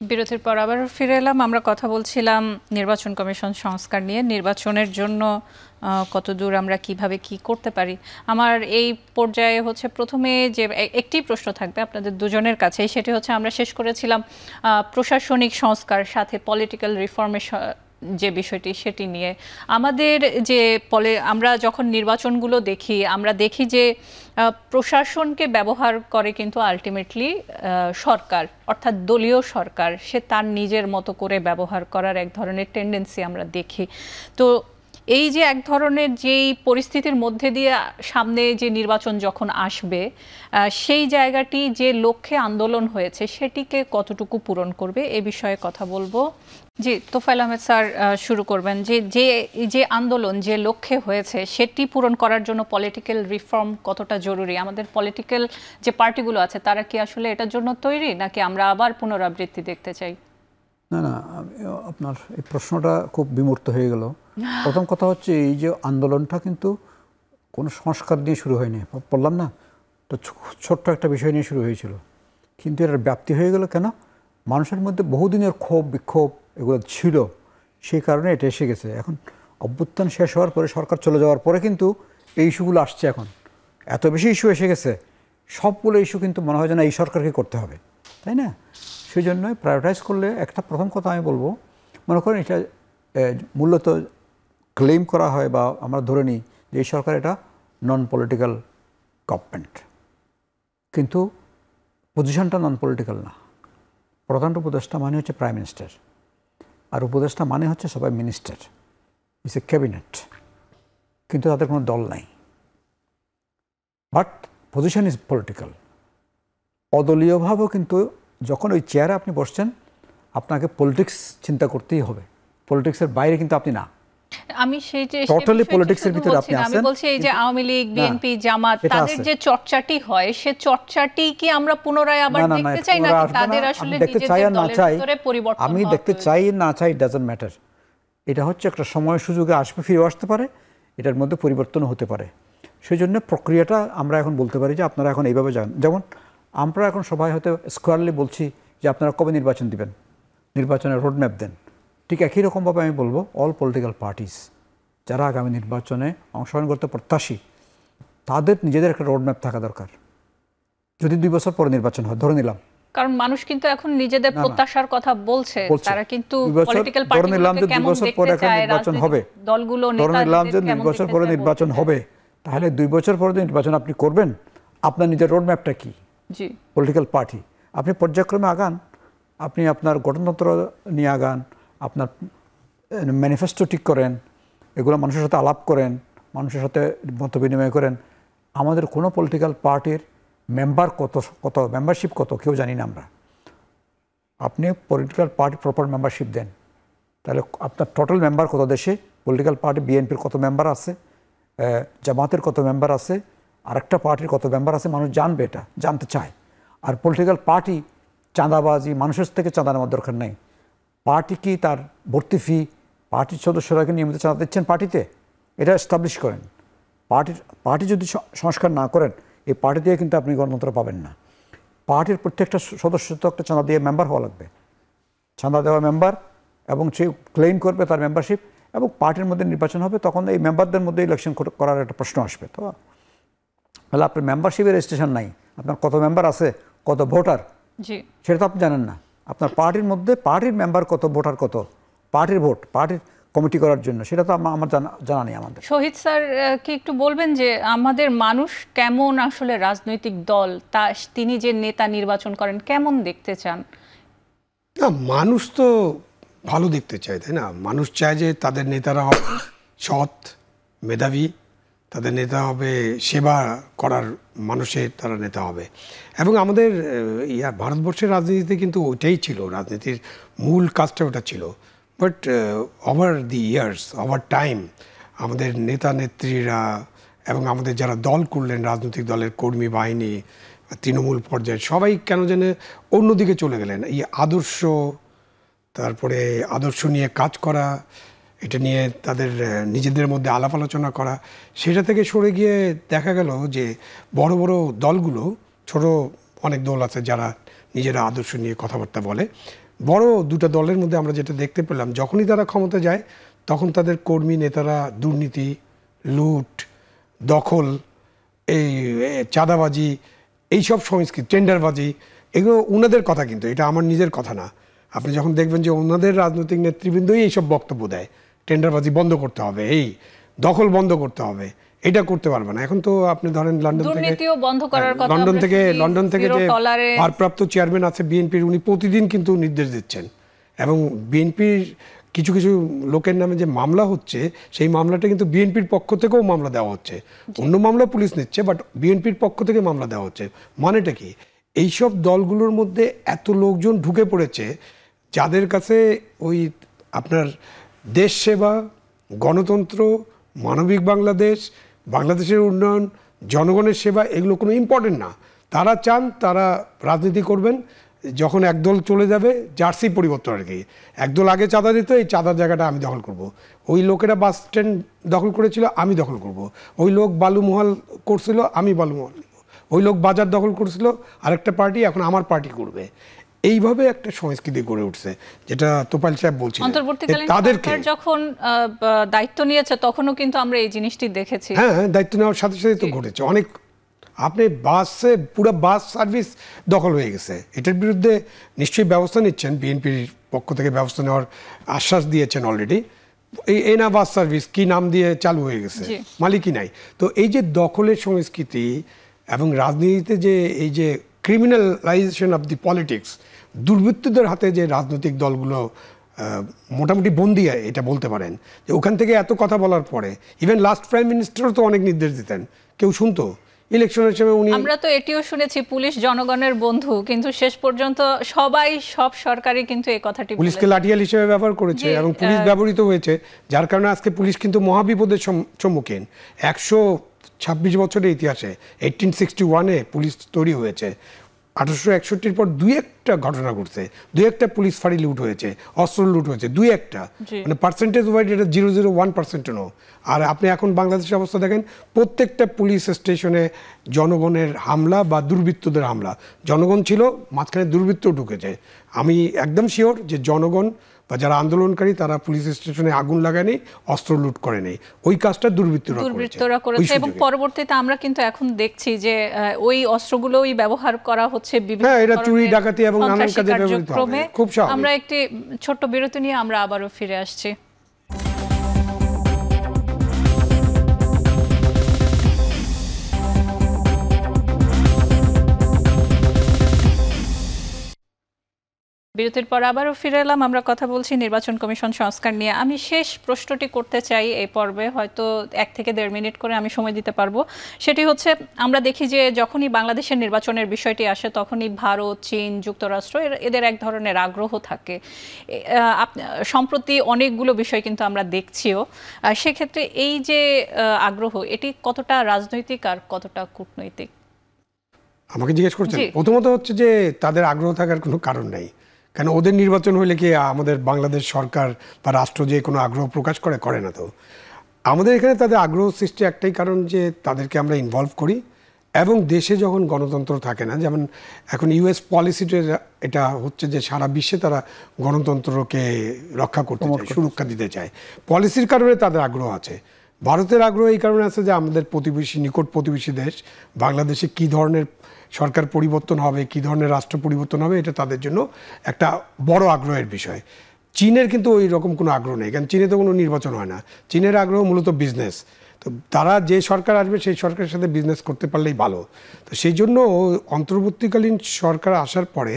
বিরতির পর আবার ফিরে এলাম। আমরা কথা বলছিলাম নির্বাচন কমিশন সংস্কার নিয়ে, নির্বাচনের জন্য কতদূর আমরা কিভাবে কি করতে পারি। আমার এই পর্যায়ে হচ্ছে প্রথমে যে একটি প্রশ্ন থাকবে আপনাদের দুজনের কাছে, সেটি হচ্ছে আমরা শেষ করেছিলাম প্রশাসনিক সংস্কার সাথে পলিটিক্যাল রিফর্মের যে বিষয়টি, সেটি নিয়ে আমাদের যে আমরা যখন নির্বাচনগুলো দেখি, আমরা দেখি যে প্রশাসনকে ব্যবহার করে কিন্তু আলটিমেটলি সরকার, অর্থাৎ দলীয় সরকার, সে তার নিজের মতো করে ব্যবহার করার এক ধরনের টেন্ডেন্সি আমরা দেখি। তো এই যে এক ধরনের যেই পরিস্থিতির মধ্যে দিয়ে সামনে যে নির্বাচন যখন আসবে, সেই জায়গাটি যে লক্ষ্যে আন্দোলন হয়েছে সেটিকে কতটুকু পূরণ করবে, এ বিষয়ে কথা বলবো। জি, তোফায়েল আহমেদ স্যার শুরু করবেন। যে আন্দোলন যে লক্ষ্যে হয়েছে সেটি পূরণ করার জন্য পলিটিক্যাল রিফর্ম কতটা জরুরি? আমাদের পলিটিক্যাল যে পার্টিগুলো আছে তারা কি আসলে এটার জন্য তৈরি, নাকি আমরা আবার পুনরাবৃত্তি দেখতে চাই? না না, আপনার এই প্রশ্নটা খুব বিমূর্ত হয়ে গেল। প্রথম কথা হচ্ছে, এই যে আন্দোলনটা কিন্তু কোনো সংস্কার দিয়ে শুরু হয়নি, বললাম না, তো ছোট্ট একটা বিষয় নিয়ে শুরু হয়েছিল, কিন্তু এর ব্যাপ্তি হয়ে গেল কেন? মানুষের মধ্যে বহুদিনের ক্ষোভ বিক্ষোভ এগুলো ছিল, সেই কারণে এটা এসে গেছে। এখন অভ্যুত্থান শেষ হওয়ার পরে, সরকার চলে যাওয়ার পরে কিন্তু এই ইস্যুগুলো আসছে। এখন এত বেশি ইস্যু এসে গেছে, সবগুলো ইস্যু কিন্তু মনে হয় যেন এই সরকারকে করতে হবে, তাই না? সেই জন্যই প্রায়োরিটাইজ করলে একটা প্রথম কথা আমি বলবো, মনে করেন এটা মূলত ক্লেম করা হয় বা আমরা ধরে নিই যে এই সরকার এটা নন পলিটিক্যাল গভর্নমেন্ট, কিন্তু পজিশনটা নন পলিটিক্যাল না। প্রধান উপদেষ্টা মানে হচ্ছে প্রাইম মিনিস্টার, আর উপদেষ্টা মানে হচ্ছে সবাই মিনিস্টার, ইটস এ ক্যাবিনেট, কিন্তু তাদের কোনো দল নাই, বাট পজিশন ইজ পলিটিক্যাল। অদলীয়ভাবেও কিন্তু যখন ওই চেয়ারে আপনি বসছেন, আপনাকে পলিটিক্স চিন্তা করতেই হবে, পলিটিক্সের বাইরে কিন্তু আপনি না। আমি সেই যে টোটালি পলিটিক্সের ভিতরে আপনি আছেন। আমি বলছি এই যে আওয়ামী লীগ, বিএনপি, জামাত, তাদের যে চর্চাটি হয়, সে চর্চাটি কি আমরা পুনরায় আবার দেখতে চাই, নাকি তাদের আসলে নিজেদের দলের ভিতরে পরিবর্তন? আমি দেখতে চাই না চাই, ইট ডাজন্ট ম্যাটার। এটা হচ্ছে একটা সময় সুযোগে আসবে, ফিরে আসতে পারে, এটার মধ্যে পরিবর্তন হতে পারে। সেই জন্য প্রক্রিয়াটা আমরা এখন বলতে পারি যে আপনারা এখন এইভাবে যান। যেমন আমরা এখন সবাই হয়তো স্কোয়ারলি বলছি যে আপনারা কবে নির্বাচন দিবেন, নির্বাচনের রোডম্যাপ দেন। ঠিক একই রকমভাবে আমি বলবো অল পলিটিক্যাল পার্টিস যারা আগামী নির্বাচনে অংশগ্রহণ করতে প্রত্যাশী, তাদের নিজেদের একটা রোডম্যাপ থাকা দরকার। যদি 2 বছর পরে নির্বাচন হয়, ধরে নিলাম, কারণ মানুষ কিন্তু এখন নিজেদের প্রত্যাশার কথা বলছে, তারা কিন্তু পলিটিক্যাল পার্টিগুলোকে কেমন দেখতে চায়, নির্বাচন হবে, দলগুলো নেতাদের যে 2 বছর পরে নির্বাচন হবে, তাহলে 2 বছর পরে নির্বাচন আপনি করবেন, আপনার নিজের রোডম্যাপটা কি? জি, পলিটিক্যাল পার্টি আপনি পর্যায়ক্রমে আগান, আপনি আপনার গঠনতন্ত্র নিয়ে আগান, আপনার ম্যানিফেস্টো ঠিক করেন, এগুলো মানুষের সাথে আলাপ করেন, মানুষের সাথে মত বিনিময় করেন। আমাদের কোনো পলিটিক্যাল পার্টির মেম্বার কত মেম্বারশিপ কত কেউ জানি না আমরা। আপনি পলিটিক্যাল পার্টি প্রপার মেম্বারশিপ দেন, তাহলে আপনার টোটাল মেম্বার কত দেশে, পলিটিক্যাল পার্টি বিএনপির কত মেম্বার আছে, জামাতের কত মেম্বার আছে, আরেকটা পার্টির কত মেম্বার আছে, মানুষ জানবে, এটা জানতে চায়। আর পলিটিক্যাল পার্টি চাঁদাবাজি, মানুষের থেকে চাঁদা নেওয়ার দরকার নেই। পার্টি কি তার ভর্তি ফি, পার্টির সদস্যরা কি নিয়মিত চাঁদা দিচ্ছেন পার্টিতে? এটা এস্টাবলিশ করেন। পার্টি যদি সংস্কার না করেন, এই পার্টি দিয়ে কিন্তু আপনি গণতন্ত্র পাবেন না। পার্টির প্রত্যেকটা সদস্য তো একটা চাঁদা দিয়ে মেম্বার হওয়া লাগবে, চাঁদা দেওয়া মেম্বার, এবং সে ক্লেম করবে তার মেম্বারশিপ, এবং পার্টির মধ্যে নির্বাচন হবে, তখন এই মেম্বারদের মধ্যে ইলেকশন করার একটা প্রশ্ন আসবে। তো তাহলে আপনার মেম্বারশিপের রেজিস্ট্রেশন নাই, আপনার কত মেম্বার আছে, কত ভোটার, সেটা তো আপনি জানেন না। আপনার পার্টির মধ্যে পার্টির মেম্বার কত, ভোটার কত, পার্টির ভোট, পার্টির কমিটি করার জন্য, সেটা তো আমার জানা নেই আমাদের। শহীদ স্যার কি একটু বলবেন যে আমাদের মানুষ কেমন আসলে রাজনৈতিক দল, তা তিনি যে নেতা নির্বাচন করেন কেমন দেখতে চান? না, মানুষ তো ভালো দেখতে চায়, তাই না? মানুষ চায় যে তাদের নেতারা হবে সৎ, মেধাবী, তাদের নেতা হবে সেবা করার মানুষের, তারা নেতা হবে। এবং আমাদের ভারতবর্ষের রাজনীতিতে কিন্তু ওইটাই ছিল, রাজনীতির মূল কাজটা ওটা ছিল। But over the years, over time, আমাদের নেতা নেত্রীরা এবং আমাদের যারা দল করলেন, রাজনৈতিক দলের কর্মী বাহিনী, তৃণমূল পর্যায়ে সবাই কেন যেন অন্যদিকে চলে গেলেন। এই আদর্শ, তারপরে আদর্শ নিয়ে কাজ করা, এটা নিয়ে তাদের নিজেদের মধ্যে আলাপ আলোচনা করা, সেটা থেকে সরে গিয়ে দেখা গেল যে বড় বড় দলগুলো, ছোট অনেক দল আছে যারা নিজেরা আদর্শ নিয়ে কথাবার্তা বলে, বড় দুটো দলের মধ্যে আমরা যেটা দেখতে পেলাম, যখনই তারা ক্ষমতা যায় তখন তাদের কর্মী নেতারা দুর্নীতি, লুট, দখল, এই চাঁদাবাজি, এইসব সংস্কৃতি, টেন্ডারবাজি, এগুলো ওনাদের কথা, কিন্তু এটা আমার নিজের কথা না। আপনি যখন দেখবেন যে ওনাদের রাজনৈতিক নেতৃবৃন্দই এইসব বক্তব্য দেয়, টেন্ডারবাজি বন্ধ করতে হবে, এই দখল বন্ধ করতে হবে, এটা করতে পারবে না। এখন তো আপনি ধরেন লন্ডন থেকে যে ভারপ্রাপ্ত চেয়ারম্যান আছে বিএনপির, উনি প্রতিদিন কিন্তু নির্দেশ দিচ্ছেন, এবং বিএনপির কিছু কিছু লোকের নামে যে মামলা হচ্ছে, সেই মামলাটা কিন্তু বিএনপির পক্ষ থেকেও মামলা দেওয়া হচ্ছে। অন্য মামলা পুলিশ নিচ্ছে, বাট বিএনপির পক্ষ থেকে মামলা দেওয়া হচ্ছে। মানেটা কি? এইসব দলগুলোর মধ্যে এত লোকজন ঢুকে পড়েছে যাদের কাছে ওই আপনার দেশ সেবা, গণতন্ত্র, মানবিক বাংলাদেশ, বাংলাদেশের উন্নয়ন, জনগণের সেবা, এগুলো কোনো ইম্পর্টেন্ট না। তারা চান তারা রাজনীতি করবেন, যখন একদল চলে যাবে জার্সি পরিবর্তন আর কি, একদল আগে চাঁদা দিত, এই চাঁদার জায়গাটা আমি দখল করব। ওই লোকেরা বাস স্ট্যান্ড দখল করেছিল, আমি দখল করব। ওই লোক বালুমহাল করছিল, আমি বালুমহাল নেব। ওই লোক বাজার দখল করছিল, আরেকটা পার্টি এখন আমার পার্টি করবে। এইভাবে একটা সংস্কৃতি গড়ে উঠছে, যেটা তোফায়েল সাহেব বলছিলেন। অন্তর্বর্তীকালীন সরকার যখন দায়িত্ব নিয়েছে তখনও কিন্তু আমরা এই জিনিসটি দেখেছি। হ্যাঁ, দায়িত্ব নেওয়ার সাথে সাথে তো ঘটেছে অনেক। আপনি বাসে পুরো বাস সার্ভিস দখল হয়ে গেছে, এটার বিরুদ্ধে নিশ্চয়ই ব্যবস্থা নিচ্ছেন, বিএনপির পক্ষ থেকে ব্যবস্থা নেওয়ার আশ্বাস দিয়েছেন অলরেডি। এই না বাস সার্ভিস কি নাম দিয়ে চালু হয়ে গেছে, মালিকই নাই। তো এই যে দখলের সংস্কৃতি এবং রাজনীতিতে যে এই যে ক্রিমিনালাইজেশন অফ দি পলিটিক্স, দুর্বৃত্তদের হাতে যে রাজনৈতিক দলগুলো মোটামুটি বন্দি, এটা বলতে পারেন যে ওখান থেকে এত কথা বলার পরে ইভেন লাস্ট প্রাইম মিনিস্টারও তো অনেক নির্দেশ দিতেন, কেউ শুনতো? ইলেকশনের সময় উনি, আমরা তো এটিও শুনেছি পুলিশ জনগণের বন্ধু, কিন্তু শেষ পর্যন্ত সব সরকারই কিন্তু এই কথাটি পুলিশকে লাঠিয়াল হিসেবে ব্যবহার করেছে এবং পুলিশ ব্যবহৃত হয়েছে, যার কারণে আজকে পুলিশ কিন্তু মহাবিপদের সম্মুখীন। 126 বছরের ইতিহাসে 1861-এ পুলিশ তৈরি হয়েছে, 1861-র পর দুই একটা ঘটনা ঘটছে, দুই একটা পুলিশ ফাঁড়ি লুট হয়েছে, অস্ত্র লুট হয়েছে, দুই একটা, মানে পার্সেন্টেজ ওয়াইজ এটা 0.01%-ও। আর আপনি এখন বাংলাদেশের অবস্থা দেখেন, প্রত্যেকটা পুলিশ স্টেশনে জনগণের হামলা বা দুর্বৃত্তদের হামলা। জনগণ ছিল, মাঝখানে দুর্বৃত্ত ঢুকেছে। আমি একদম শিওর যে জনগণ বা যারা আন্দোলনকারী তারা পুলিশ স্টেশনে আগুন লাগায়নি, অস্ত্র লুট করে নেই, ওই কাজটা দুর্বৃত্তরা করেছে। এবং পরবর্তীতে আমরা কিন্তু এখন দেখছি যে ওই অস্ত্রগুলোই ব্যবহার করা হচ্ছে বিভিন্ন, এটা চুরি ডাকাতি এবং নানান কাজে ব্যবহৃত হবে। খুব স্বাভাবিক। আমরা একটি ছোট্ট বিরতি নিয়ে আমরা আবারও ফিরে আসছি। বিরতির পর আবারও ফিরে এলাম। আমরা কথা বলছি নির্বাচন কমিশন সংস্কার নিয়ে। আমি শেষ প্রশ্নটি করতে চাই এই পর্বে, হয়তো 1 থেকে 1.5 মিনিট করে আমি সময় দিতে পারবো। সেটি হচ্ছে, আমরা দেখি যে যখনই বাংলাদেশের নির্বাচনের বিষয়টি আসে তখনই ভারত, চীন, যুক্তরাষ্ট্র এদের এক ধরনের আগ্রহ থাকে। সম্প্রতি অনেকগুলো বিষয় কিন্তু আমরা দেখছিও। সেক্ষেত্রে এই যে আগ্রহ, এটি কতটা রাজনৈতিক আর কতটা কূটনৈতিক? আমাকে জিজ্ঞেস করছেন? প্রথমত হচ্ছে যে তাদের আগ্রহ থাকার কোনো কারণ নাই, কেন ওদের নির্বাচন হইলে কি আমাদের বাংলাদেশ সরকার বা রাষ্ট্র যে কোনো আগ্রহ প্রকাশ করে না। তো আমাদের এখানে তাদের আগ্রহ সৃষ্টি একটাই কারণ যে তাদেরকে আমরা ইনভলভ করি, এবং দেশে যখন গণতন্ত্র থাকে না, যেমন এখন ইউএস পলিসিতে এটা হচ্ছে যে সারা বিশ্বে তারা গণতন্ত্রকে রক্ষা করতে চায়, সুরক্ষা দিতে চায়, পলিসির কারণে তাদের আগ্রহ আছে। ভারতের আগ্রহ এই কারণে আছে যে আমাদের প্রতিবেশী, নিকট প্রতিবেশী দেশ বাংলাদেশে কী ধরনের সরকার পরিবর্তন হবে, কী ধরনের রাষ্ট্র পরিবর্তন হবে, এটা তাদের জন্য একটা বড় আগ্রহের বিষয়। চীনের কিন্তু ওই রকম কোনো আগ্রহ নেই, কারণ চীনে তো কোনো নির্বাচন হয় না। চীনের আগ্রহ মূলত বিজনেস। তো তারা যে সরকার আসবে সেই সরকারের সাথে বিজনেস করতে পারলেই ভালো। তো সেই জন্য অন্তর্বর্তীকালীন সরকার আসার পরে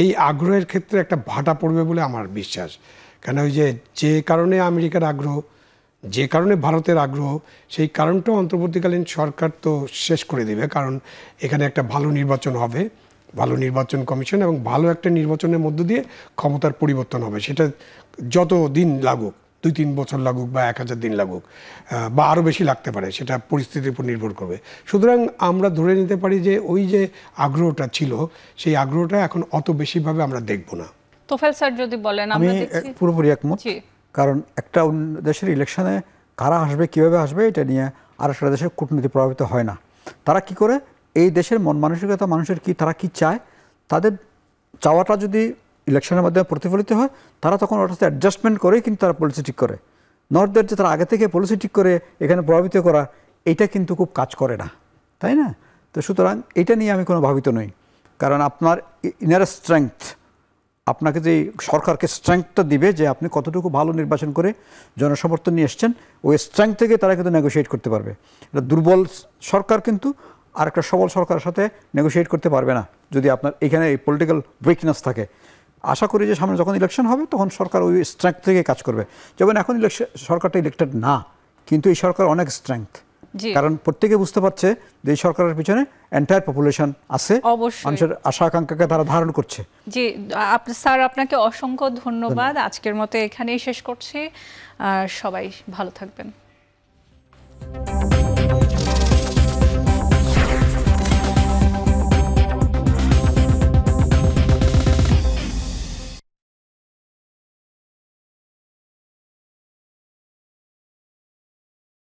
এই আগ্রহের ক্ষেত্রে একটা ভাটা পড়বে বলে আমার বিশ্বাস। কেন ওই যে কারণে আমেরিকার আগ্রহ, যে কারণে ভারতের আগ্রহ, সেই কারণটাও অন্তর্বর্তীকালীন সরকার তো শেষ করে দেবে। কারণ এখানে একটা ভালো নির্বাচন হবে, ভালো নির্বাচন কমিশন, এবং ভালো একটা নির্বাচনের মধ্য দিয়ে ক্ষমতার পরিবর্তন হবে। সেটা যত দিন লাগুক, 2-3 বছর লাগুক বা 1000 দিন লাগুক বা আরও বেশি লাগতে পারে, সেটা পরিস্থিতির উপর নির্ভর করবে। সুতরাং আমরা ধরে নিতে পারি যে ওই যে আগ্রহটা ছিল, সেই আগ্রহটা এখন অত বেশিভাবে আমরা দেখব না। তোফায়েল স্যার যদি বলেন। আমি পুরোপুরি একমত, কারণ একটা দেশের ইলেকশনে কারা আসবে, কিভাবে আসবে, এটা নিয়ে আর একটা দেশের কূটনীতি প্রভাবিত হয় না। তারা কি করে, এই দেশের মন মানসিকতা, মানুষের কি, তারা কি চায়, তাদের চাওয়াটা যদি ইলেকশনের মাধ্যমে প্রতিফলিত হয়, তারা তখন ওটাতে অ্যাডজাস্টমেন্ট করেই কিন্তু তারা পলিসি ঠিক করে। নট দ্যাট যে তারা আগে থেকে পলিসি ঠিক করে এখানে প্রভাবিত করা, এইটা কিন্তু খুব কাজ করে না, তাই না? তো সুতরাং এটা নিয়ে আমি কোনো ভাবিত নই, কারণ আপনার ইনার স্ট্রেংথ আপনাকে যে সরকারকে স্ট্রেংথটা দিবে যে আপনি কতটুকু ভালো নির্বাচন করে জনসমর্থন নিয়ে এসছেন, ওই স্ট্রেংথ থেকে তারা কিন্তু নেগোশিয়েট করতে পারবে। এটা দুর্বল সরকার কিন্তু আর একটা সবল সরকারের সাথে নেগোশিয়েট করতে পারবে না যদি আপনার এখানে এই পলিটিক্যাল উইকনেস থাকে। আশা করি যে সামনে যখন ইলেকশন হবে তখন সরকার ওই স্ট্রেংথ থেকে কাজ করবে। যেমন এখন সরকারটা ইলেক্টেড না, কিন্তু এই সরকার অনেক স্ট্রেংথ, কারণ প্রত্যেকে বুঝতে পারছে যে এই সরকারের পিছনে এন্টায়ার পপুলেশন আছে, মানুষের আশা আকাঙ্ক্ষাকে তারা ধারণ করছে। জি স্যার, আপনাকে অসংখ্য ধন্যবাদ। আজকের মতো এখানেই শেষ করছি, সবাই ভালো থাকবেন।